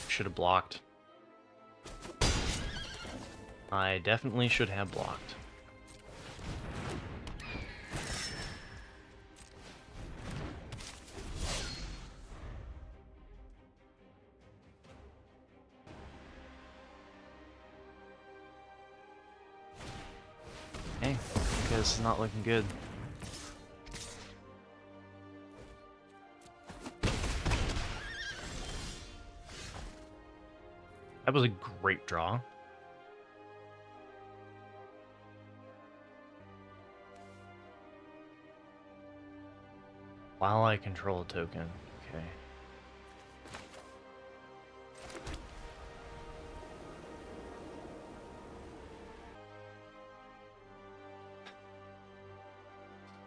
Should have blocked. I definitely should have blocked. Hey, I guess it's not looking good. That was a great draw. While I control a token, okay.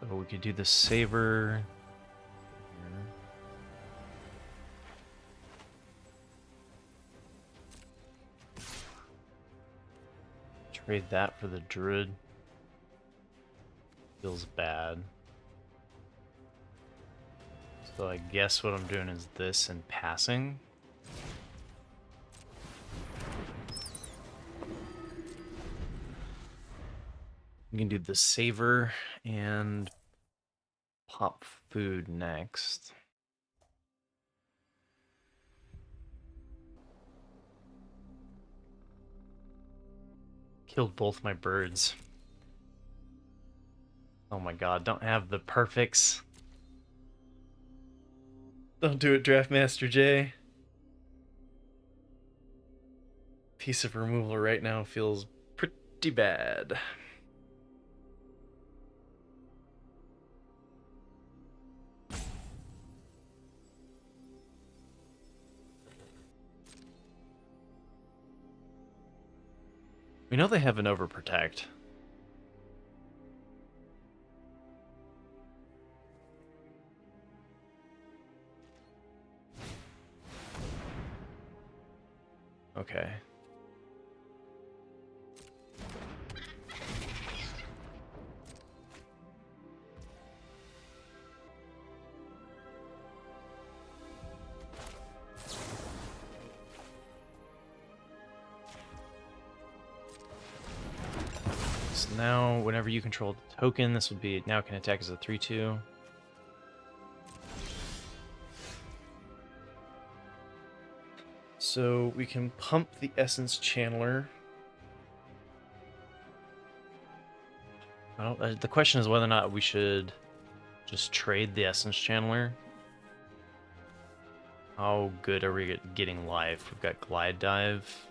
So we could do the Saber. Trade that for the Druid. Feels bad. So I guess what I'm doing is this and passing. We can do the Saver and pop food next. Killed both my birds. Oh my god, don't have the perfects. Don't do it, Draftmaster J. Piece of removal right now feels pretty bad. We know they have an Overprotect. Okay. So now, whenever you control the token, this would be now can attack as a 3/2. So we can pump the Essence Channeler. The question is whether or not we should just trade the Essence Channeler. How good are we at getting life? We've got Glide Dive.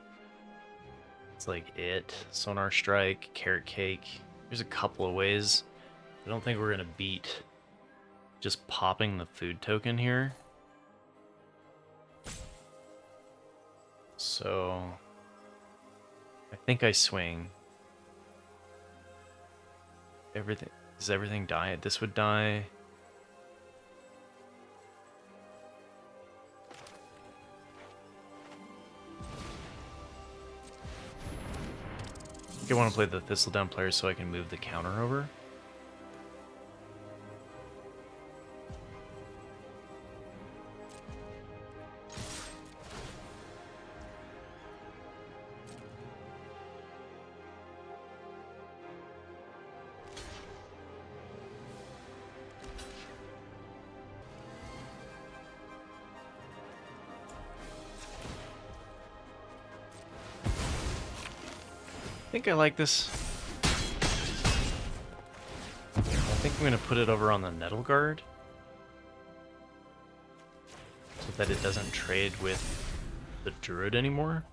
It's like it. Sonar Strike, Carrot Cake. There's a couple of ways. I don't think we're gonna beat just popping the food token here. So I think I swing. Everything does everything die? This would die. I think I want to play the Thistledown player so I can move the counter over. I think I like this. I think I'm going to put it over on the Nettle Guard so that it doesn't trade with the Druid anymore.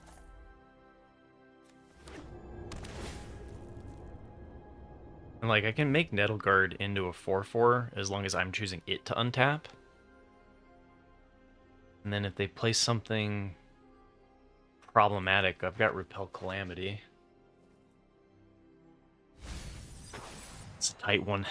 And like I can make Nettle Guard into a 4/4 as long as I'm choosing it to untap. And then if they play something problematic, I've got Repel Calamity. It's a tight one.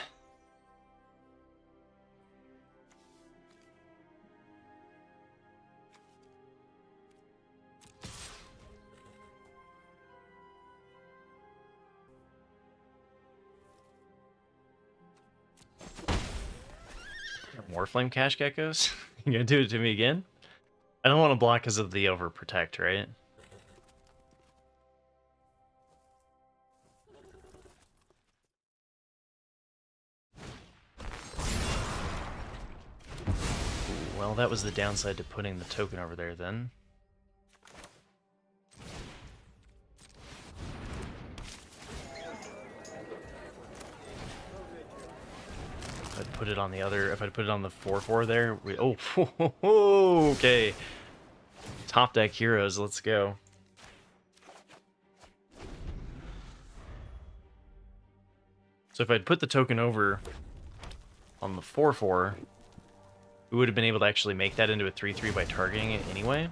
More Flame Cash Geckos? You gonna do it to me again? I don't want to block because of the Overprotect, right? Well, that was the downside to putting the token over there then. If I'd put it on the other, if I'd put it on the 4/4 there, okay. Top deck heroes, let's go. So if I'd put the token over on the 4/4, we would have been able to actually make that into a 3/3 by targeting it anyway.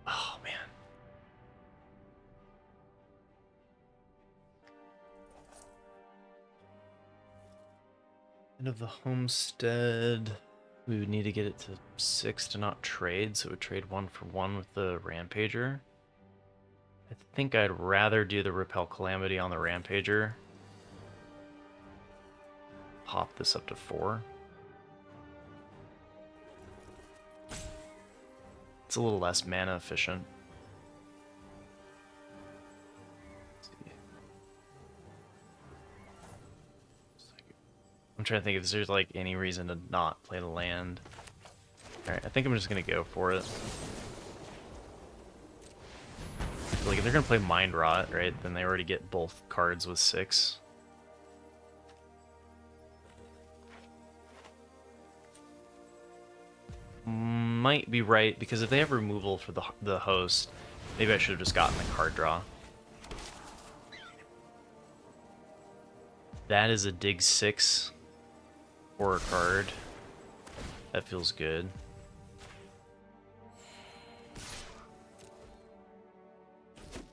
Oh, man. End of the Homestead. We would need to get it to 6 to not trade, so it would trade 1-for-1 with the Rampager. I think I'd rather do the Repel Calamity on the Rampager. Pop this up to 4. It's a little less mana efficient. I'm trying to think if there's like any reason to not play the land. Alright, I think I'm just gonna go for it. Like if they're gonna play Mind Rot, right, then they already get both cards with 6. Might be right, because if they have removal for the host, maybe I should have just gotten the card draw. That is a dig 6 for a card. That feels good.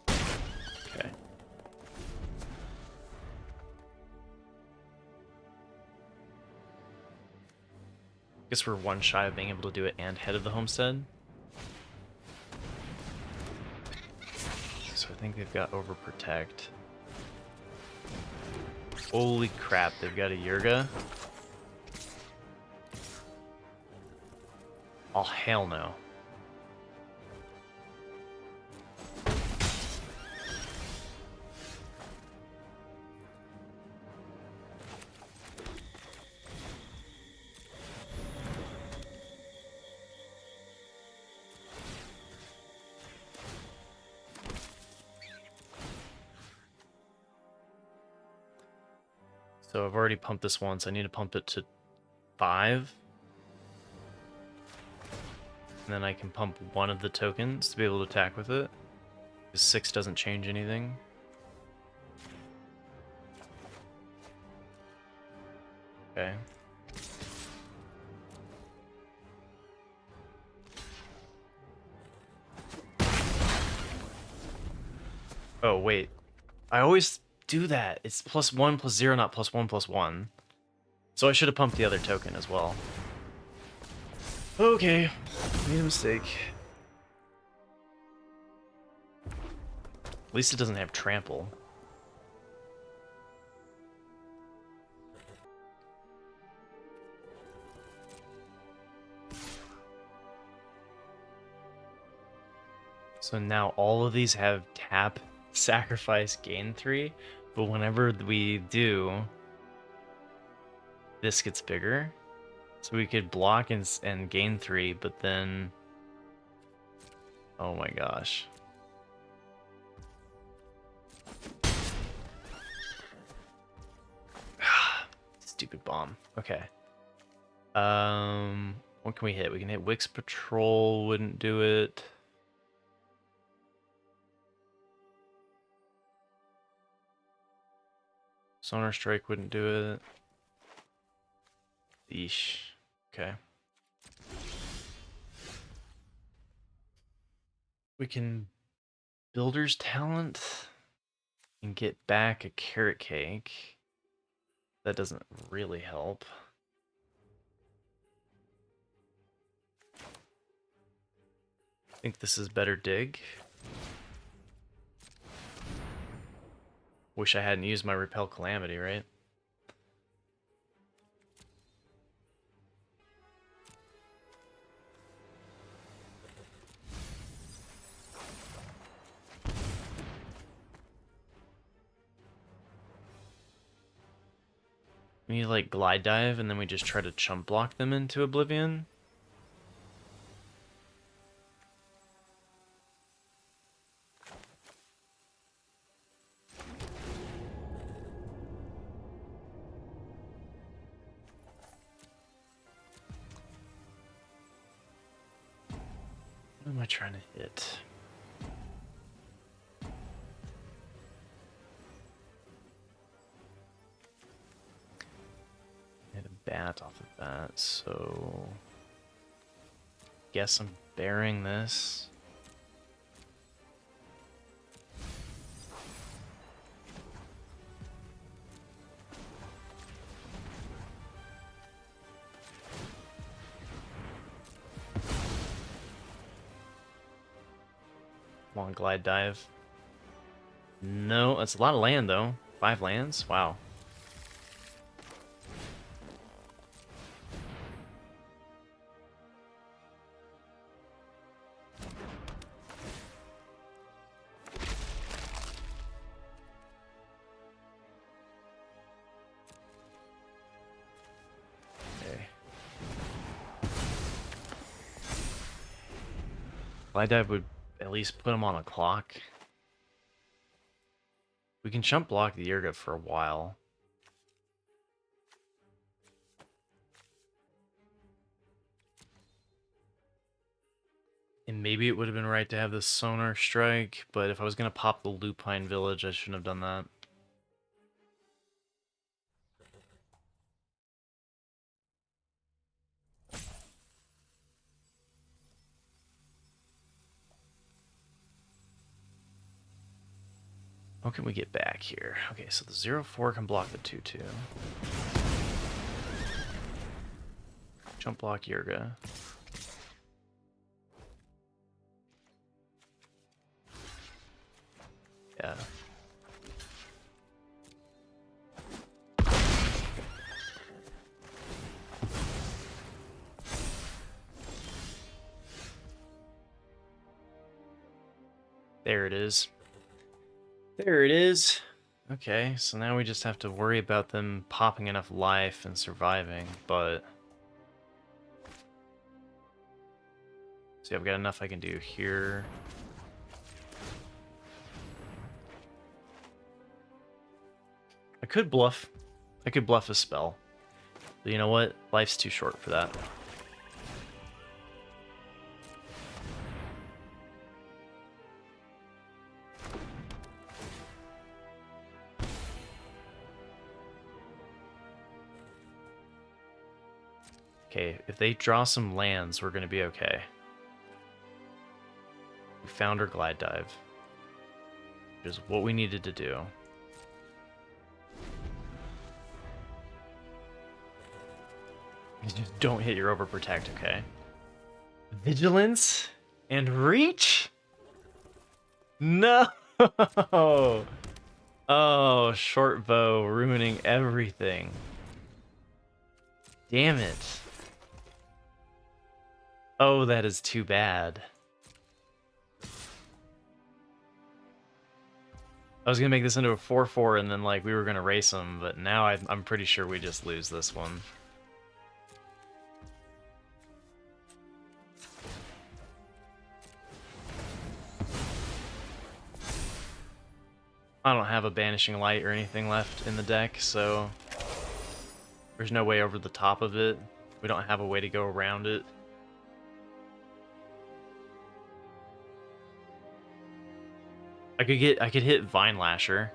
Okay. Guess we're one shy of being able to do it and head of the Homestead. So I think they've got Overprotect. Holy crap, they've got a Yurga. Oh, hell no. So I've already pumped this once. I need to pump it to 5. And then I can pump one of the tokens to be able to attack with it. Because 6 doesn't change anything. Okay. Oh, wait. I always do that. It's +1 +0, not +1 +1. So I should have pumped the other token as well. Okay. Made a mistake. At least it doesn't have trample. So now all of these have tap, sacrifice, gain 3, but whenever we do, this gets bigger. So we could block and gain 3, but then... Oh my gosh. Stupid bomb. Okay. What can we hit? We can hit Wix Patrol, wouldn't do it. Sonar Strike wouldn't do it. Eesh. Okay. We can Builder's Talent and get back a Carrot Cake. That doesn't really help. I think this is better dig. Wish I hadn't used my Repel Calamity, right? We need like Glide Dive and then we just try to chump block them into Oblivion. What am I trying to hit? Hit a bat off of that, so... Guess I'm bearing this. Long Glide Dive. No, that's a lot of land though. 5 lands? Wow. Okay. Glide Dive would at least put him on a clock. We can chump block the Yurga for a while. And maybe it would have been right to have the Sonar Strike, but if I was going to pop the Lupine Village, I shouldn't have done that. What can we get back here? Okay, so the 0/4 can block the 2/2. Jump block Yurga. Yeah. There it is. There it is. Okay, so now we just have to worry about them popping enough life and surviving, but... See, I've got enough I can do here. I could bluff. I could bluff a spell. But you know what? Life's too short for that. Okay, if they draw some lands, we're going to be okay. We found our glide dive. Which is what we needed to do. Just don't hit your overprotect, okay? Vigilance and reach? No! Oh, short bow ruining everything. Damn it. Oh, that is too bad. I was gonna make this into a 4-4 and then like we were gonna race them, but now I'm pretty sure we just lose this one. I don't have a Banishing Light or anything left in the deck, so there's no way over the top of it. We don't have a way to go around it. I could hit Vine Lasher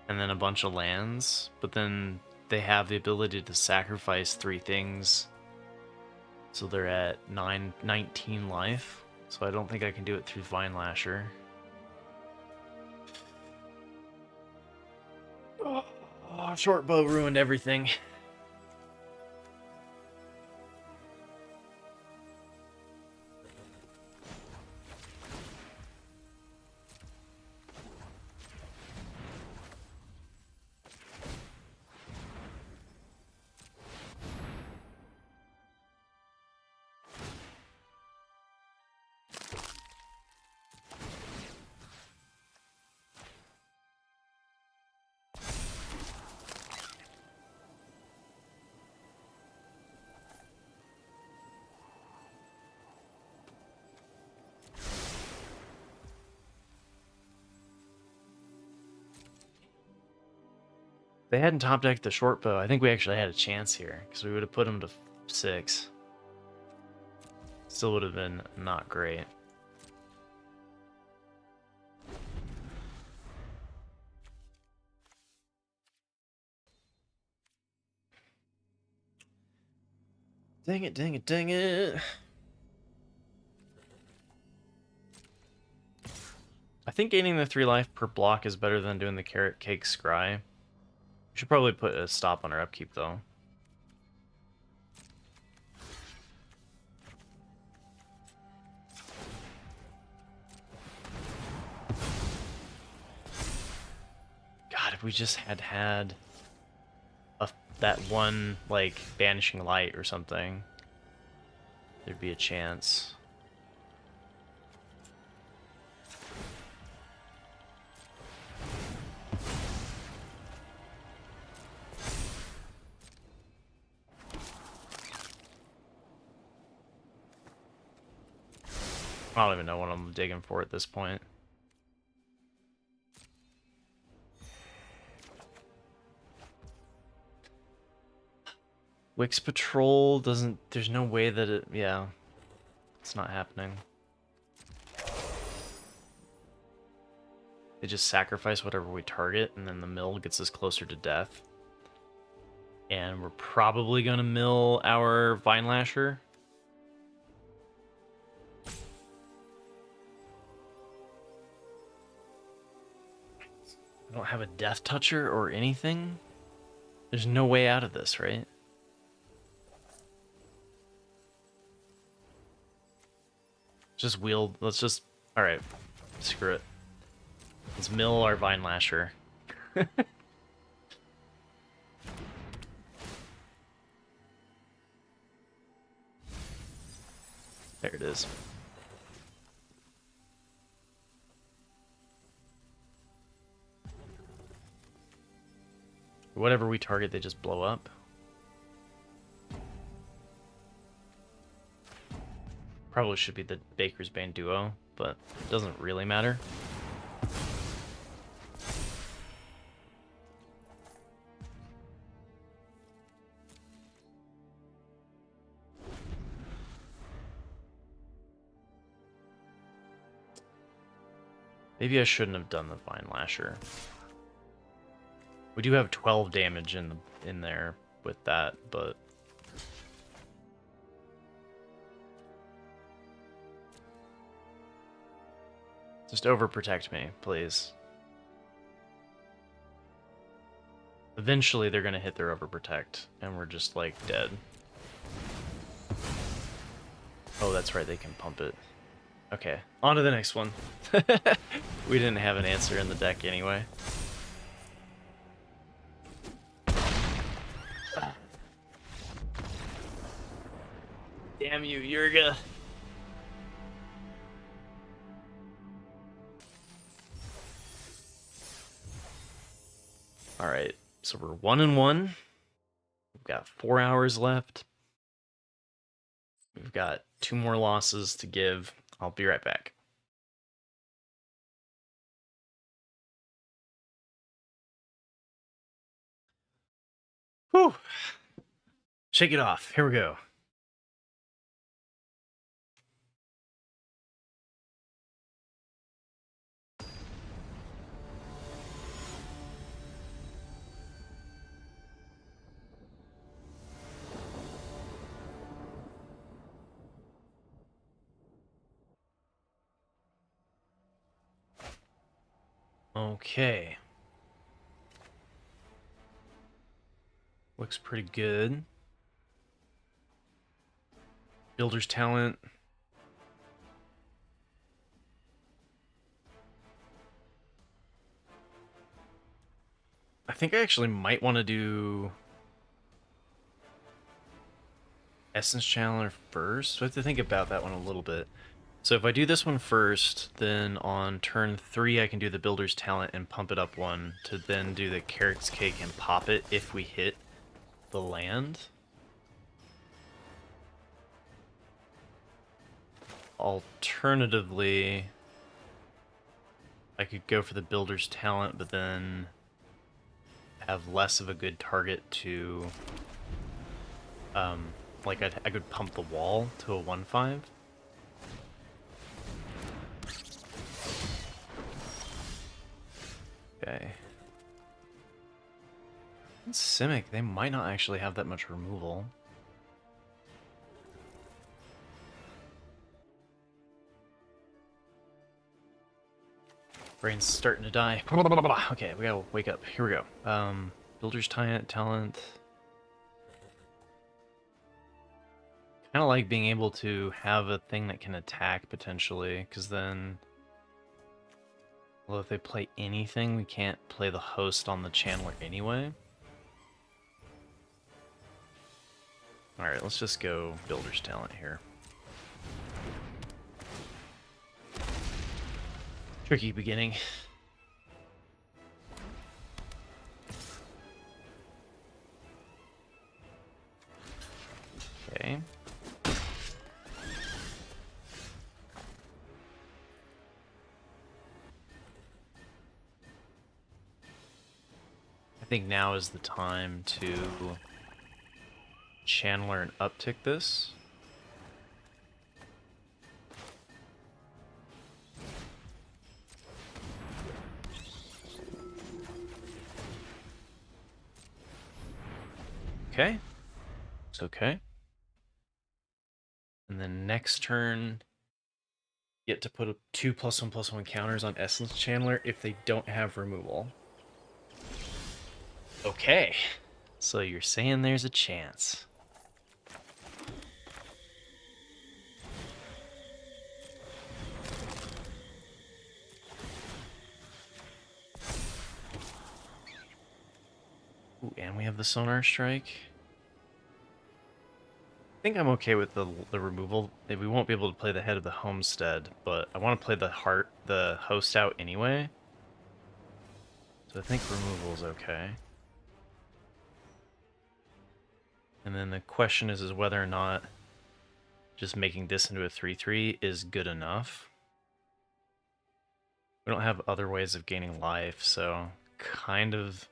and then a bunch of lands, but then they have the ability to sacrifice 3 things. So they're at 19 life. So I don't think I can do it through Vine Lasher. Oh, short bow ruined everything. They hadn't top decked the short bow. I think we actually had a chance here because we would have put them to 6. Still would have been not great. Dang it, dang it, dang it. I think gaining the 3 life per block is better than doing the carrot cake scry. We should probably put a stop on our upkeep though. God, if we just had that one, like, Banishing Light or something, there'd be a chance. I don't even know what I'm digging for at this point. Wix Patrol doesn't... There's no way that it... Yeah. It's not happening. They just sacrifice whatever we target, and then the mill gets us closer to death. And we're probably going to mill our Vine Lasher. I don't have a Death Toucher or anything. There's no way out of this, right? Just wield. Let's just. Alright. Screw it. Let's mill our Vine Lasher. There it is. Whatever we target, they just blow up. Probably should be the Baker's Bane duo, but it doesn't really matter. Maybe I shouldn't have done the Vine Lasher. We do have 12 damage in there with that, but just overprotect me, please. Eventually they're gonna hit their overprotect, and we're just like dead. Oh, that's right, they can pump it. Okay, on to the next one. We didn't have an answer in the deck anyway. Damn you, Yurga. Alright, so we're 1-1. We've got 4 hours left. We've got 2 more losses to give. I'll be right back. Whew. Shake it off. Here we go. Okay. Looks pretty good. Builder's talent. I think I actually might want to do Essence Channeler first. So I have to think about that one a little bit. So if I do this one first, then on turn 3 I can do the Builder's Talent and pump it up 1 to then do the Carrot's Cake and pop it if we hit the land. Alternatively, I could go for the Builder's Talent, but then have less of a good target to, like I could pump the wall to a 1/5. Okay. Simic, they might not actually have that much removal. Brain's starting to die. Okay, we gotta wake up. Here we go. Builder's talent. Kind of like being able to have a thing that can attack potentially, because then, well, if they play anything, we can't play the host on the channeler anyway. All right, let's just go Builder's talent here. Tricky beginning. Okay. I think now is the time to channeler and uptick this. Okay. It's okay. And then next turn, get to put 2 +1/+1 counters on Essence Channeler if they don't have removal. Okay. So you're saying there's a chance. Ooh, and we have the Sonar Strike. I think I'm okay with the removal. We won't be able to play the Head of the Homestead, but I want to play the host out anyway. So I think removal is okay. And then the question is whether or not just making this into a 3/3 is good enough. We don't have other ways of gaining life, so kind of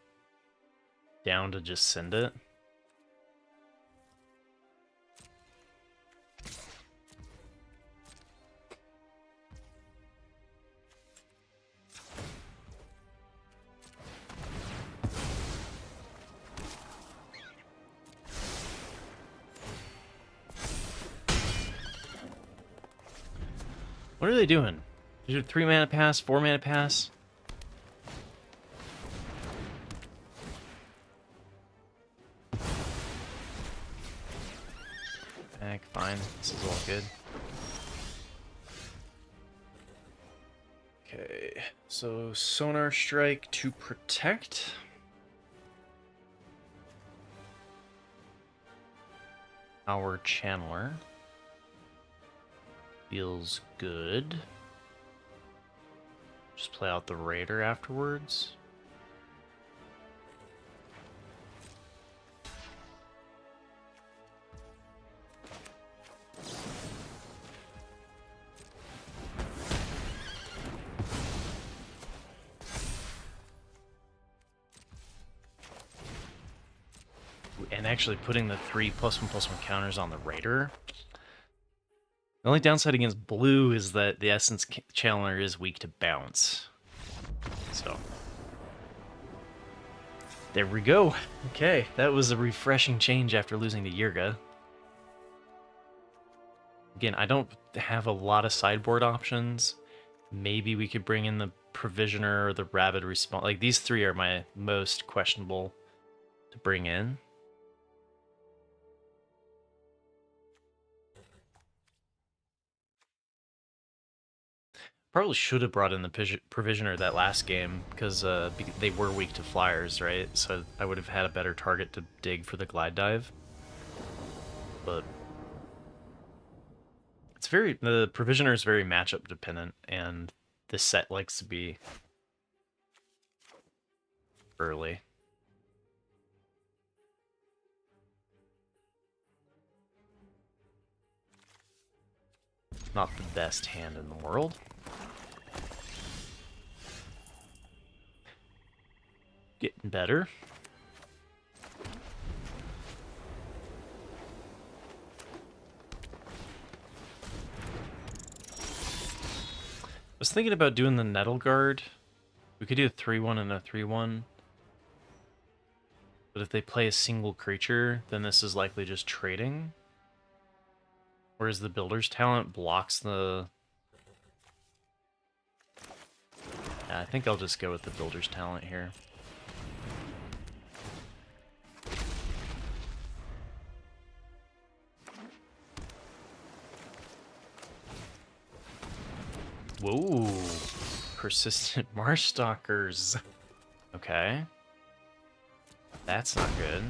down to just send it. What are they doing? Is it 3 mana pass, 4 mana pass? Back, fine. This is all good. Okay, so Sonar Strike to protect. Our Channeler. Feels good. Just play out the Raider afterwards. And actually putting the 3+1/+1 counters on the Raider. The only downside against blue is that the Essence Channeler is weak to bounce. So. There we go. Okay, that was a refreshing change after losing to Yurga. Again, I don't have a lot of sideboard options. Maybe we could bring in the Provisioner or the Rabid Response. Like, these three are my most questionable to bring in. Probably should have brought in the Provisioner that last game, because they were weak to flyers, right? So I would have had a better target to dig for the Glide Dive. But it's the Provisioner is very matchup dependent, and this set likes to be early. Not the best hand in the world. Getting better. I was thinking about doing the Nettle Guard. We could do a 3/1 and a 3/1. But if they play a single creature, then this is likely just trading. Whereas the Builder's Talent blocks the... Yeah, I think I'll just go with the Builder's Talent here. Whoa. Persistent Marshstalkers. Okay. That's not good.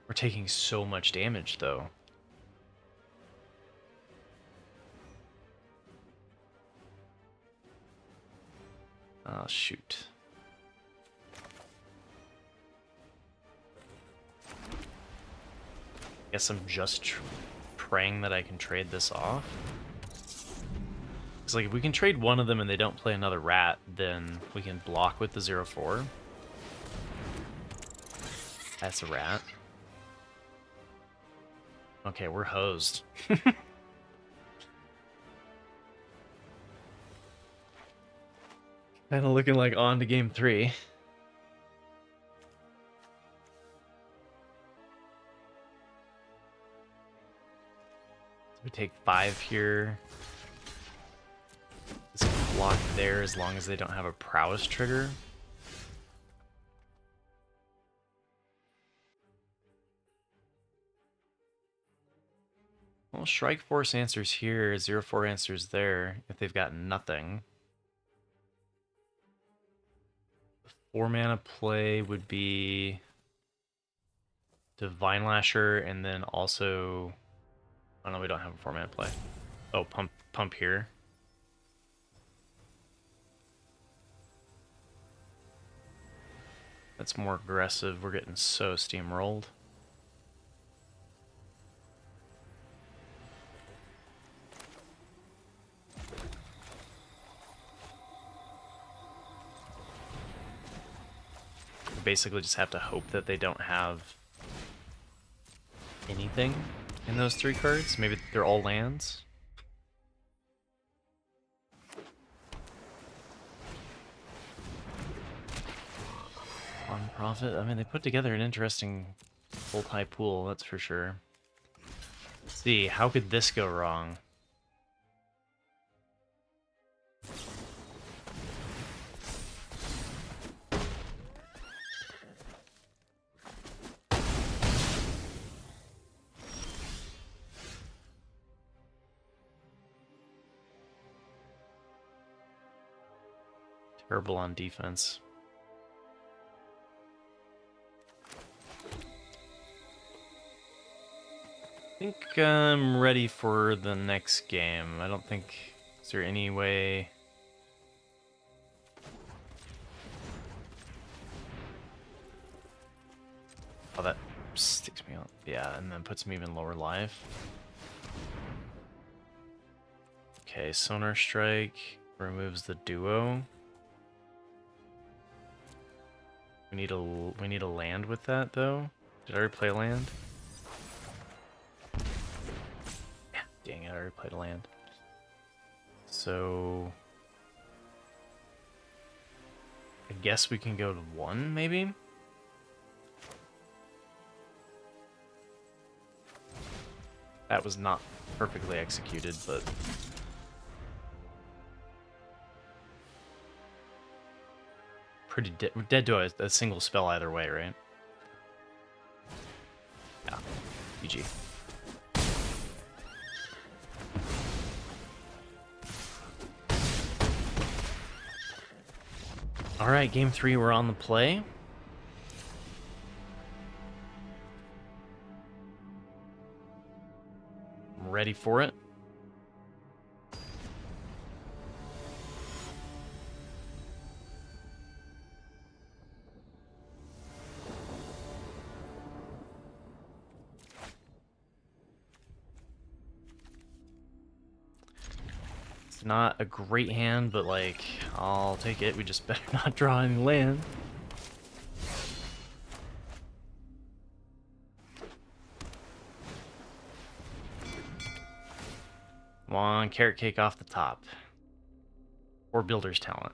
We're taking so much damage, though. Oh, shoot. Guess I'm just praying that I can trade this off. Because, like, if we can trade one of them and they don't play another rat, then we can block with the 0/4. That's a rat. Okay, we're hosed. Kind of looking like on to game 3. We take 5 here. This can block there as long as they don't have a prowess trigger. Well, Strike Force answers here, 0/4 answers there, if they've got nothing. 4 mana play would be Divine Lasher, and then also... Oh no, we don't have a 4 mana play. Oh, pump here. That's more aggressive. We're getting so steamrolled. We basically just have to hope that they don't have anything in those 3 cards. Maybe they're all lands. On profit. I mean, they put together an interesting full-high pool, that's for sure. see, how could this go wrong? Terrible on defense. I think I'm ready for the next game. I don't think... Is there any way... Oh, that sticks me out. Yeah, and then puts me even lower life. Okay, Sonar Strike removes the duo. We need a land with that though. Did I already play land? Yeah, dang it, I already played a land. So I guess we can go to 1 maybe? That was not perfectly executed, but pretty we're dead to a single spell either way, right? Yeah, GG. All right, game 3, we're on the play. I'm ready for it. It's not a great hand, but like, I'll take it. We just better not draw any land. Come on, carrot cake off the top. Or builder's talent.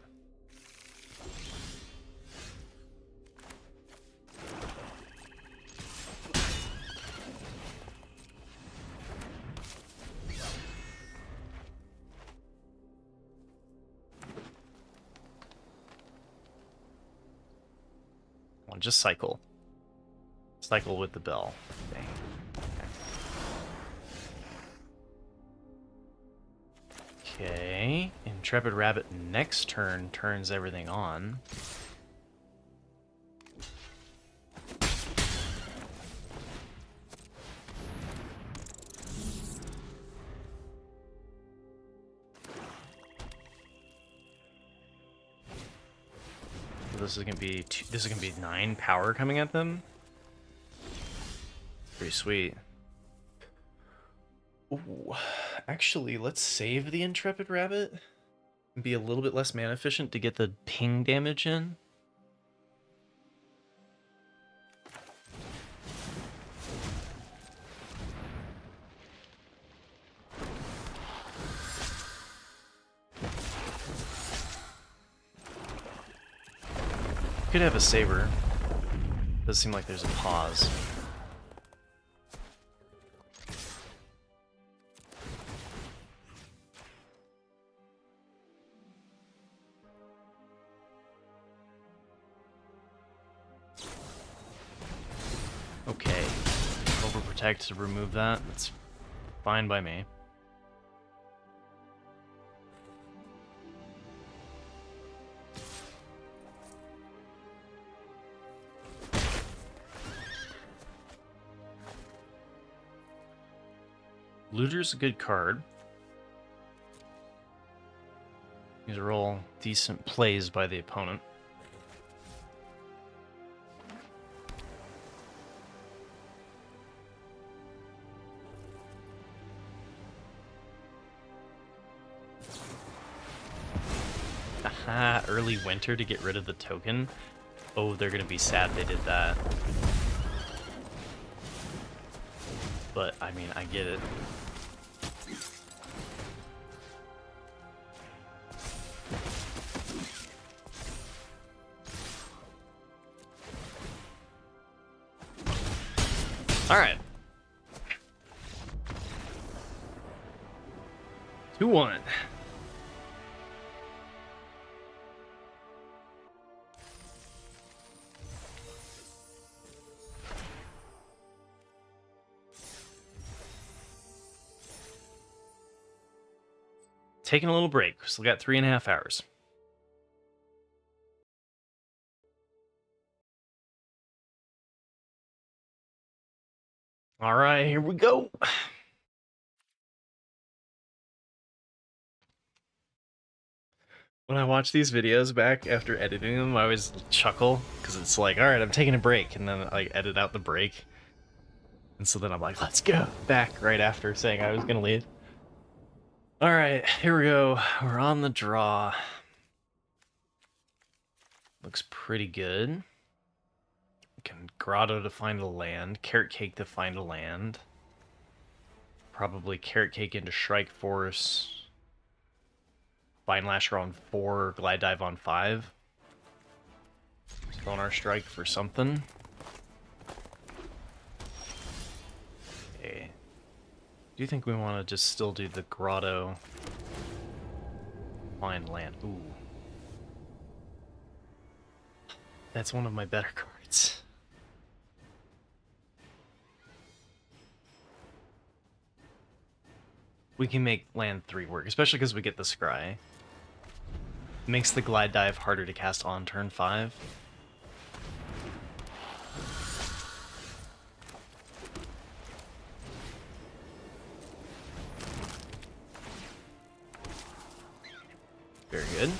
Come on, just cycle. Cycle with the bell. Dang. Okay, Intrepid Rabbit next turn turns everything on. So this is gonna be 9 power coming at them. Pretty sweet. Ooh, actually, let's save the Intrepid Rabbit and be a little bit less mana efficient to get the ping damage in. Could have a saber. Does seem like there's a pause. Okay, overprotect to remove that. That's fine by me. Looter's a good card. These are all decent plays by the opponent. Aha, early winter to get rid of the token. Oh, they're gonna be sad they did that. But, I mean, I get it. Alright. 2-1. Taking a little break. Still got 3.5 hours. All right, here we go. When I watch these videos back after editing them, I always chuckle because it's like, all right, I'm taking a break, and then I edit out the break. And so then I'm like, let's go back right after saying I was going to leave. All right, here we go. We're on the draw. Looks pretty good. Can grotto to find a land, carrot cake to find a land. Probably carrot cake into Shrike Force. Vine Lasher on 4, Glide Dive on 5. Sonar Strike for something. Okay. Do you think we want to just still do the grotto? Find land. Ooh. That's one of my better cards. We can make land 3 work, especially because we get the Scry. Makes the Glide Dive harder to cast on turn 5. Very good.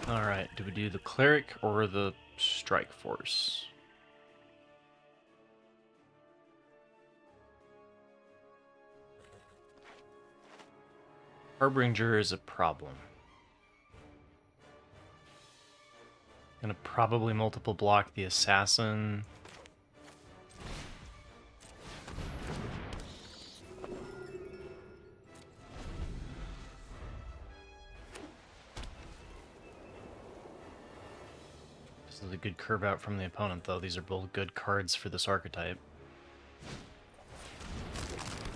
Alright, do we do the Cleric or the Strike Force? Harbinger is a problem. Gonna probably multiple block the Assassin. This is a good curve out from the opponent, though. These are both good cards for this archetype.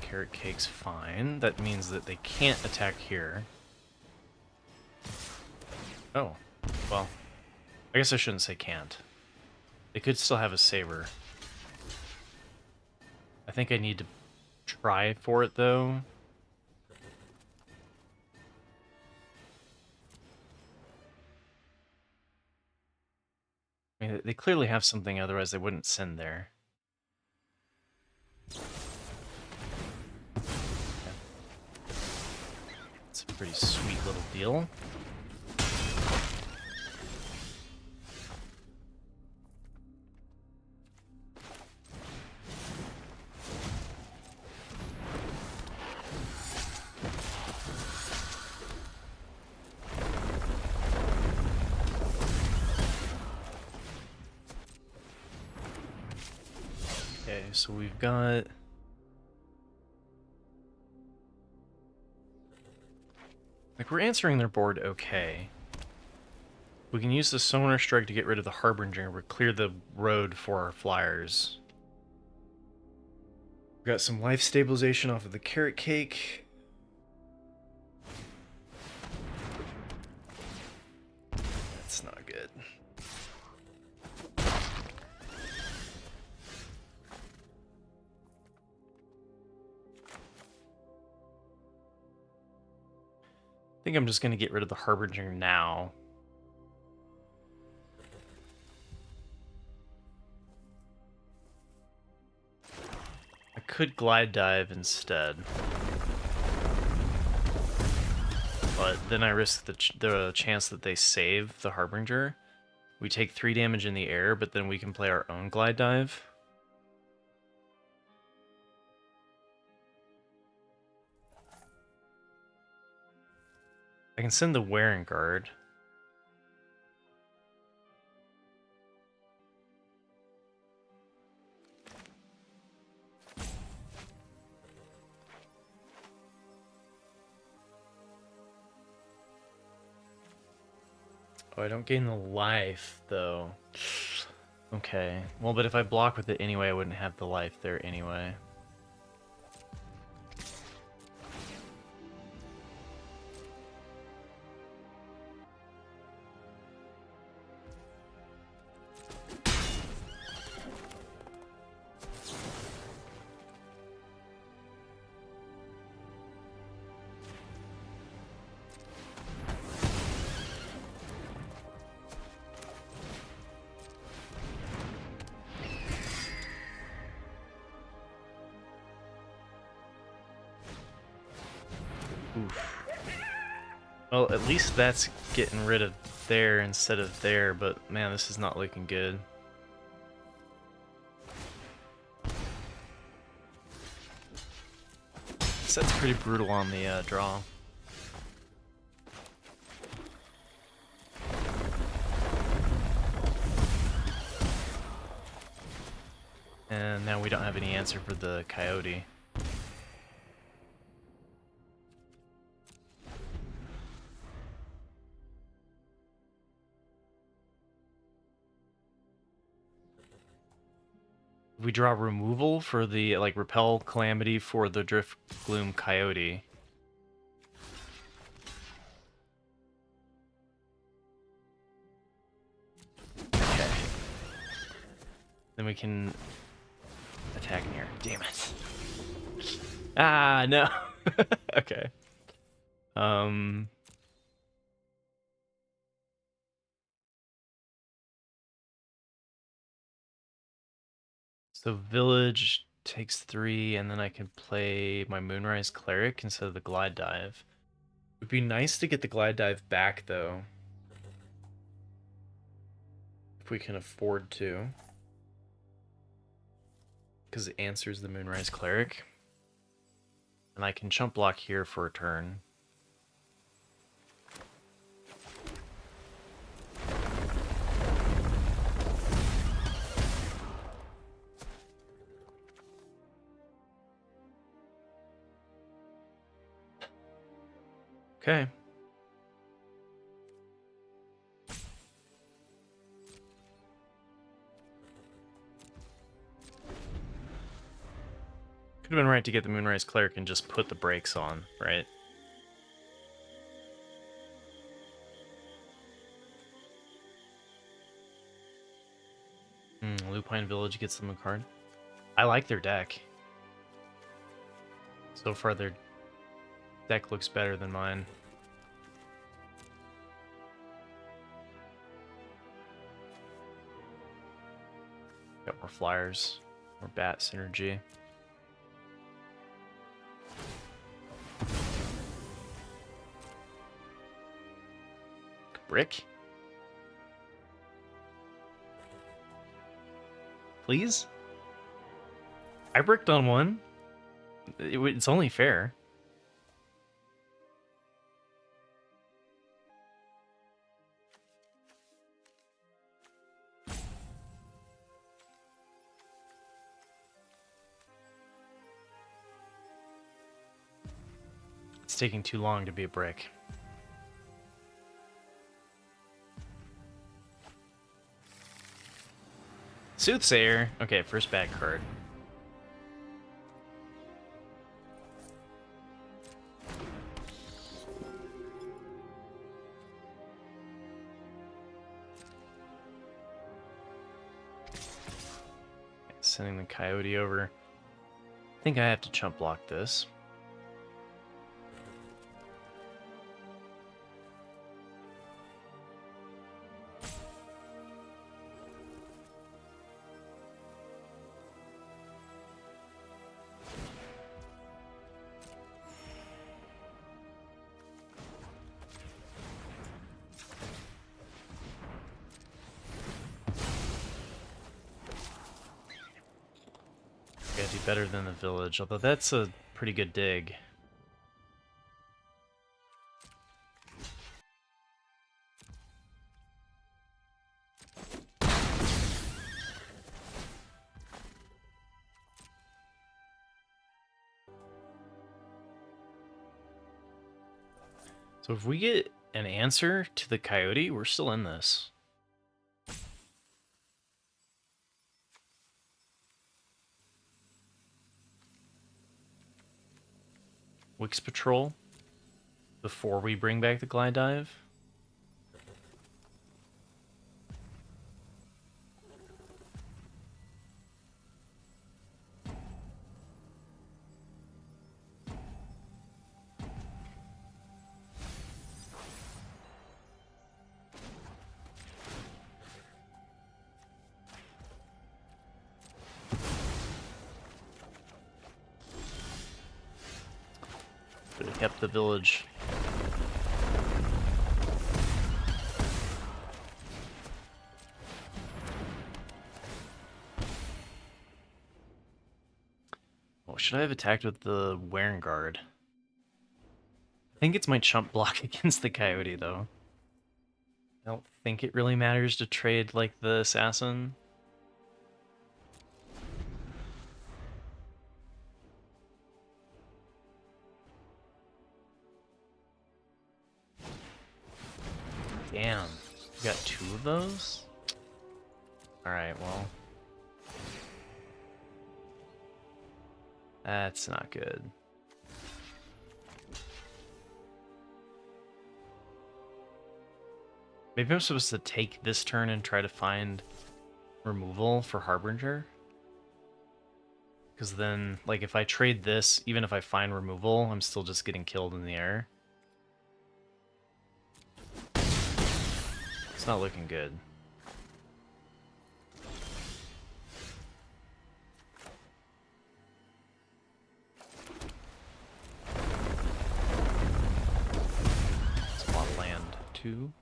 Carrot Cake's fine. That means that they can't attack here. Oh, well. I guess I shouldn't say can't. They could still have a Saber. I think I need to try for it, though. I mean, they clearly have something, otherwise they wouldn't send there. It's a pretty sweet little deal. Okay, so we've got... like, we're answering their board okay. We can use the Sonar Strike to get rid of the Harbinger, but clear the road for our flyers. We got some life stabilization off of the Carrot Cake. That's not good. I think I'm just going to get rid of the Harbinger now. I could Glide Dive instead. But then I risk the chance that they save the Harbinger. We take 3 damage in the air, but then we can play our own Glide Dive. I can send the Wearing Guard. Oh, I don't gain the life, though. Okay. Well, but if I block with it anyway, I wouldn't have the life there anyway. Oof. Well, at least that's getting rid of there instead of there, but man, this is not looking good. So that's pretty brutal on the draw. And now we don't have any answer for the coyote. We draw removal for the, like, repel calamity for the drift gloom coyote. Okay. Then we can attack here. Damn it. Ah, no. Okay. So village takes 3, and then I can play my Moonrise Cleric instead of the Glide Dive. It would be nice to get the Glide Dive back, though. If we can afford to. Because it answers the Moonrise Cleric. And I can chump block here for a turn. Okay. Could have been right to get the Moonrise Cleric and just put the brakes on, right? Lupine Village gets them a card. I like their deck. So far, their deck looks better than mine. Got more flyers, more bat synergy. Brick? Please? I bricked on one. It's only fair. It's taking too long to be a brick. Soothsayer. Okay, first bad card. Sending the coyote over. I think I have to chump block this. Gotta do better than the village, although that's a pretty good dig. So if we get an answer to the coyote, we're still in this. Wix Patrol before we bring back the Glide Dive. Could have kept the village. Oh, should I have attacked with the Wearing Guard? I think it's my chump block against the coyote, though. I don't think it really matters to trade like the assassin. Damn, we got 2 of those? Alright, well. That's not good. Maybe I'm supposed to take this turn and try to find removal for Harbinger? Because then, like, if I trade this, even if I find removal, I'm still just getting killed in the air. It's not looking good. Spot land 2.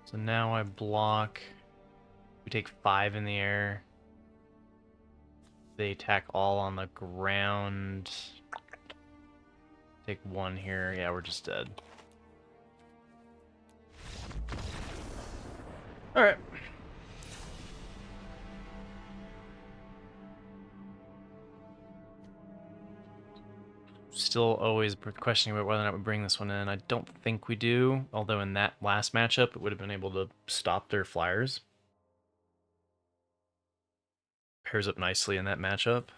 So now I block. We take 5 in the air. They attack all on the ground. Take 1 here. Yeah, we're just dead. Alright. Still always questioning about whether or not we bring this one in. I don't think we do, although in that last matchup, it would have been able to stop their flyers. Pairs up nicely in that matchup.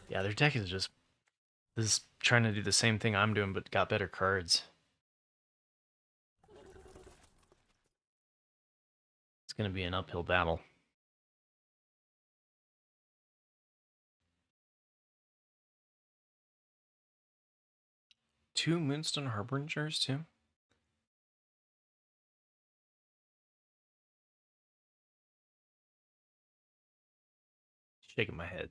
Yeah, their deck is just trying to do the same thing I'm doing, but got better cards. It's going to be an uphill battle. Two Moonstone Harbingers, too? Shaking my head.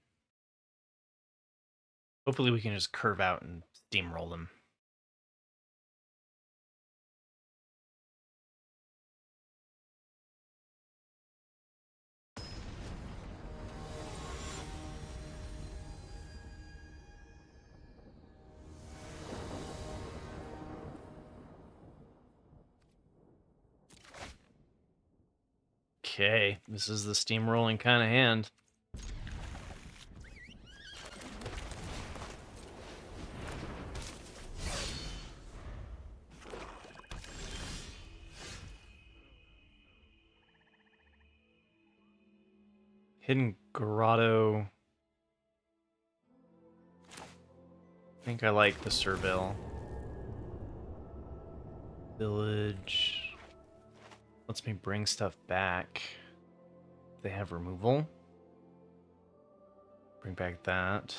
Hopefully we can just curve out and steamroll them. Okay, this is the steamrolling kind of hand. Hidden Grotto. I think I like the Serville. Village. Lets me bring stuff back. They have removal. Bring back that.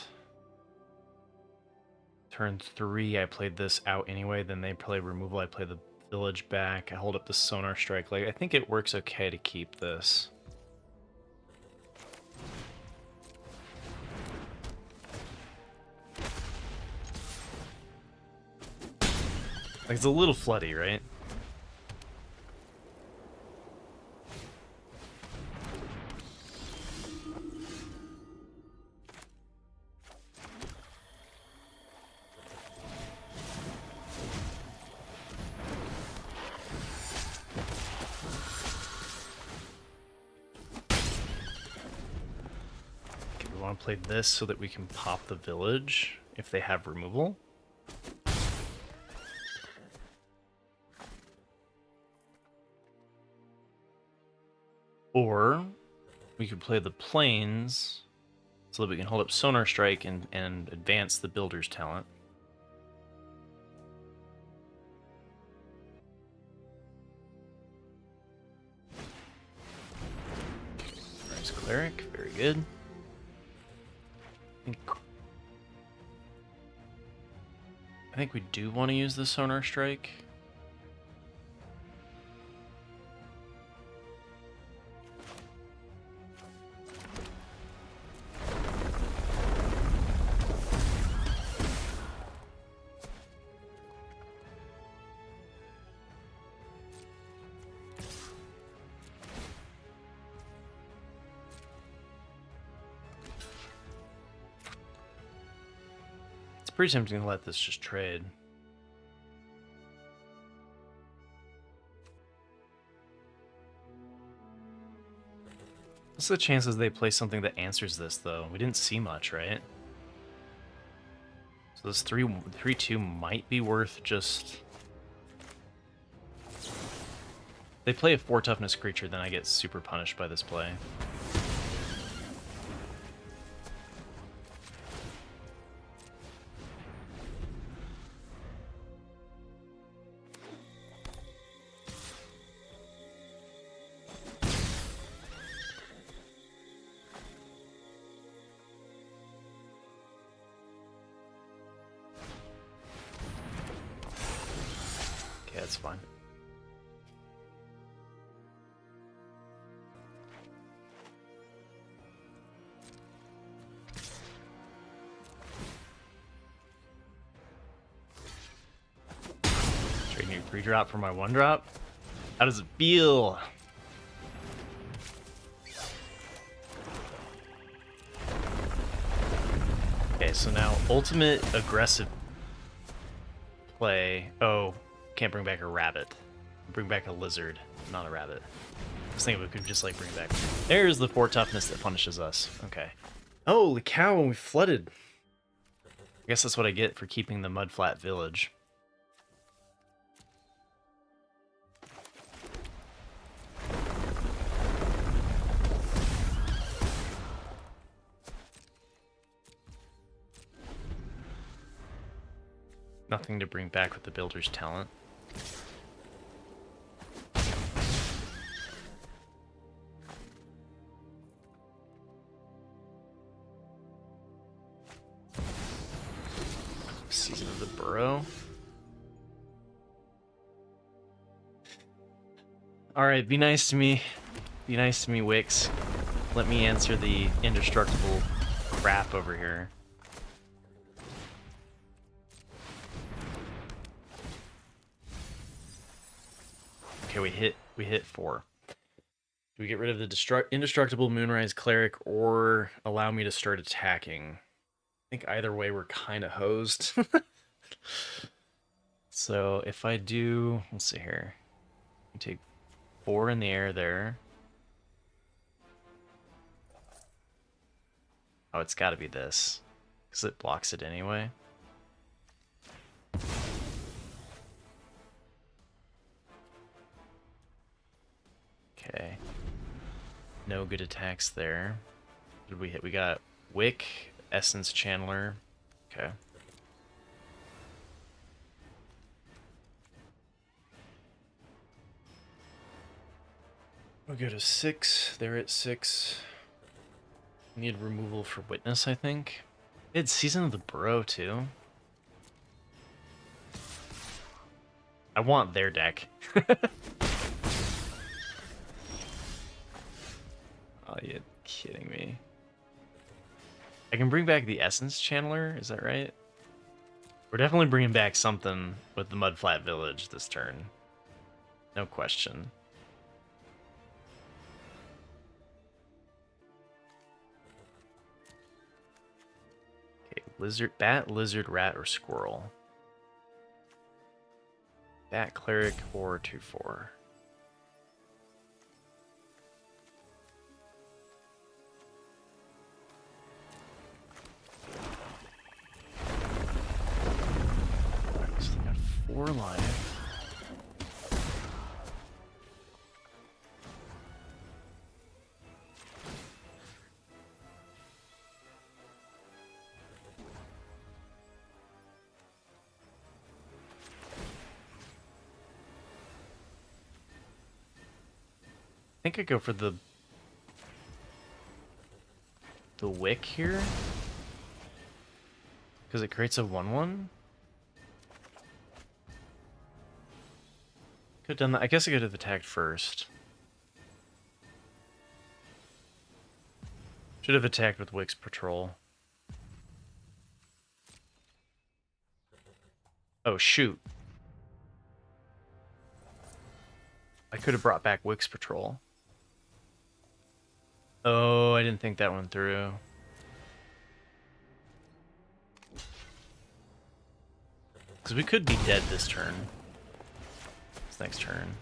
Turn 3, I played this out anyway. Then they play removal. I play the village back. I hold up the Sonar Strike. Like, I think it works okay to keep this. Like, it's a little floody, right? want to play this so that we can pop the village if they have removal. Or we could play the plains so that we can hold up Sonar Strike and advance the builder's talent. Nice cleric, very good. I think we do want to use the Sonar Strike. Pretty tempting to let this just trade. What's the chances they play something that answers this, though? We didn't see much, right? So this 3/2 might be worth just... If they play a 4 toughness creature, then I get super punished by this play. That's fine. Trading your 3-drop for my 1-drop? How does it feel? Okay, so now ultimate aggressive play. Oh. Can't bring back a rabbit. Bring back a lizard, not a rabbit. I was thinking we could just like bring back... There's the 4 toughness that punishes us. Okay. Holy cow, we flooded. I guess that's what I get for keeping the mudflat village. Nothing to bring back with the builder's talent. Season of the Burrow. Alright, be nice to me. Be nice to me, Wix. Let me answer the indestructible crap over here. Okay, we hit 4. Do we get rid of the indestructible Moonrise Cleric or allow me to start attacking? I think either way we're kind of hosed. So if I do, let's see here. Take 4 in the air there. Oh, it's got to be this, because it blocks it anyway. Okay. No good attacks there. What did we hit? We got Wick, Essence Channeler. Okay. We'll go to 6. They're at 6. Need removal for Witness, I think. They had Season of the Burrow, too. I want their deck. Oh, you're kidding me. I can bring back the Essence Channeler, is that right? We're definitely bringing back something with the Mudflat Village this turn. No question. Okay, lizard, bat, lizard, rat, or squirrel. Bat, cleric, or 2/4. or live. I think I go for the wick here, because it creates a 1/1. Could have done that. I guess I could have attacked first. Should have attacked with Wick's Patrol. Oh shoot. I could have brought back Wick's Patrol. Oh, I didn't think that one through. Because we could be dead this turn. This next turn.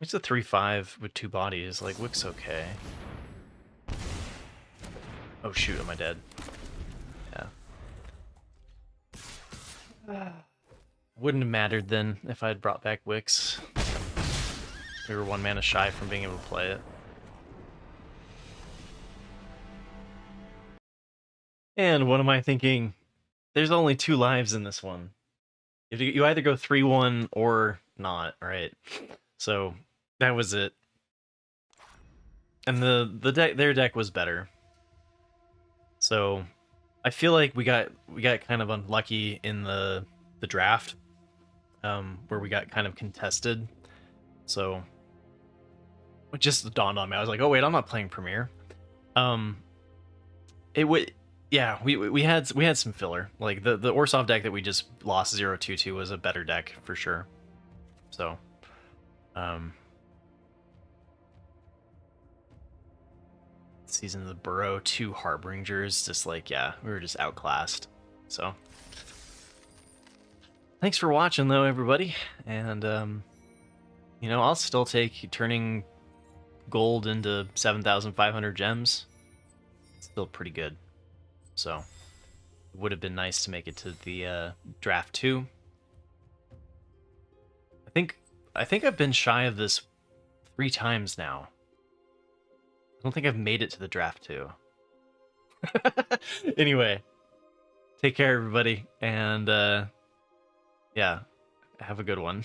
It's a 3/5 with 2 bodies. Like, Wick's okay. Oh shoot, am I dead? Yeah. Wouldn't have mattered then if I had brought back Wicks. We were 1 mana shy from being able to play it. And what am I thinking? There's only 2 lives in this one. If you either go 3/1 or not, right? So that was it. And their deck was better. So I feel like we got kind of unlucky in the draft, where we got kind of contested. So it just dawned on me. I was like, oh wait, I'm not playing Premier. It would. Yeah, we had some filler. Like the Orsov deck that we just lost 0/2 was a better deck for sure. So, Season of the Burrow, 2 Harbingers, just like, yeah, we were just outclassed. So, thanks for watching though, everybody, and you know, I'll still take turning gold into 7,500 gems. Still pretty good. So, it would have been nice to make it to the draft 2. I think I've been shy of this 3 times now. I don't think I've made it to the draft 2. Anyway, take care, everybody, and yeah, have a good one.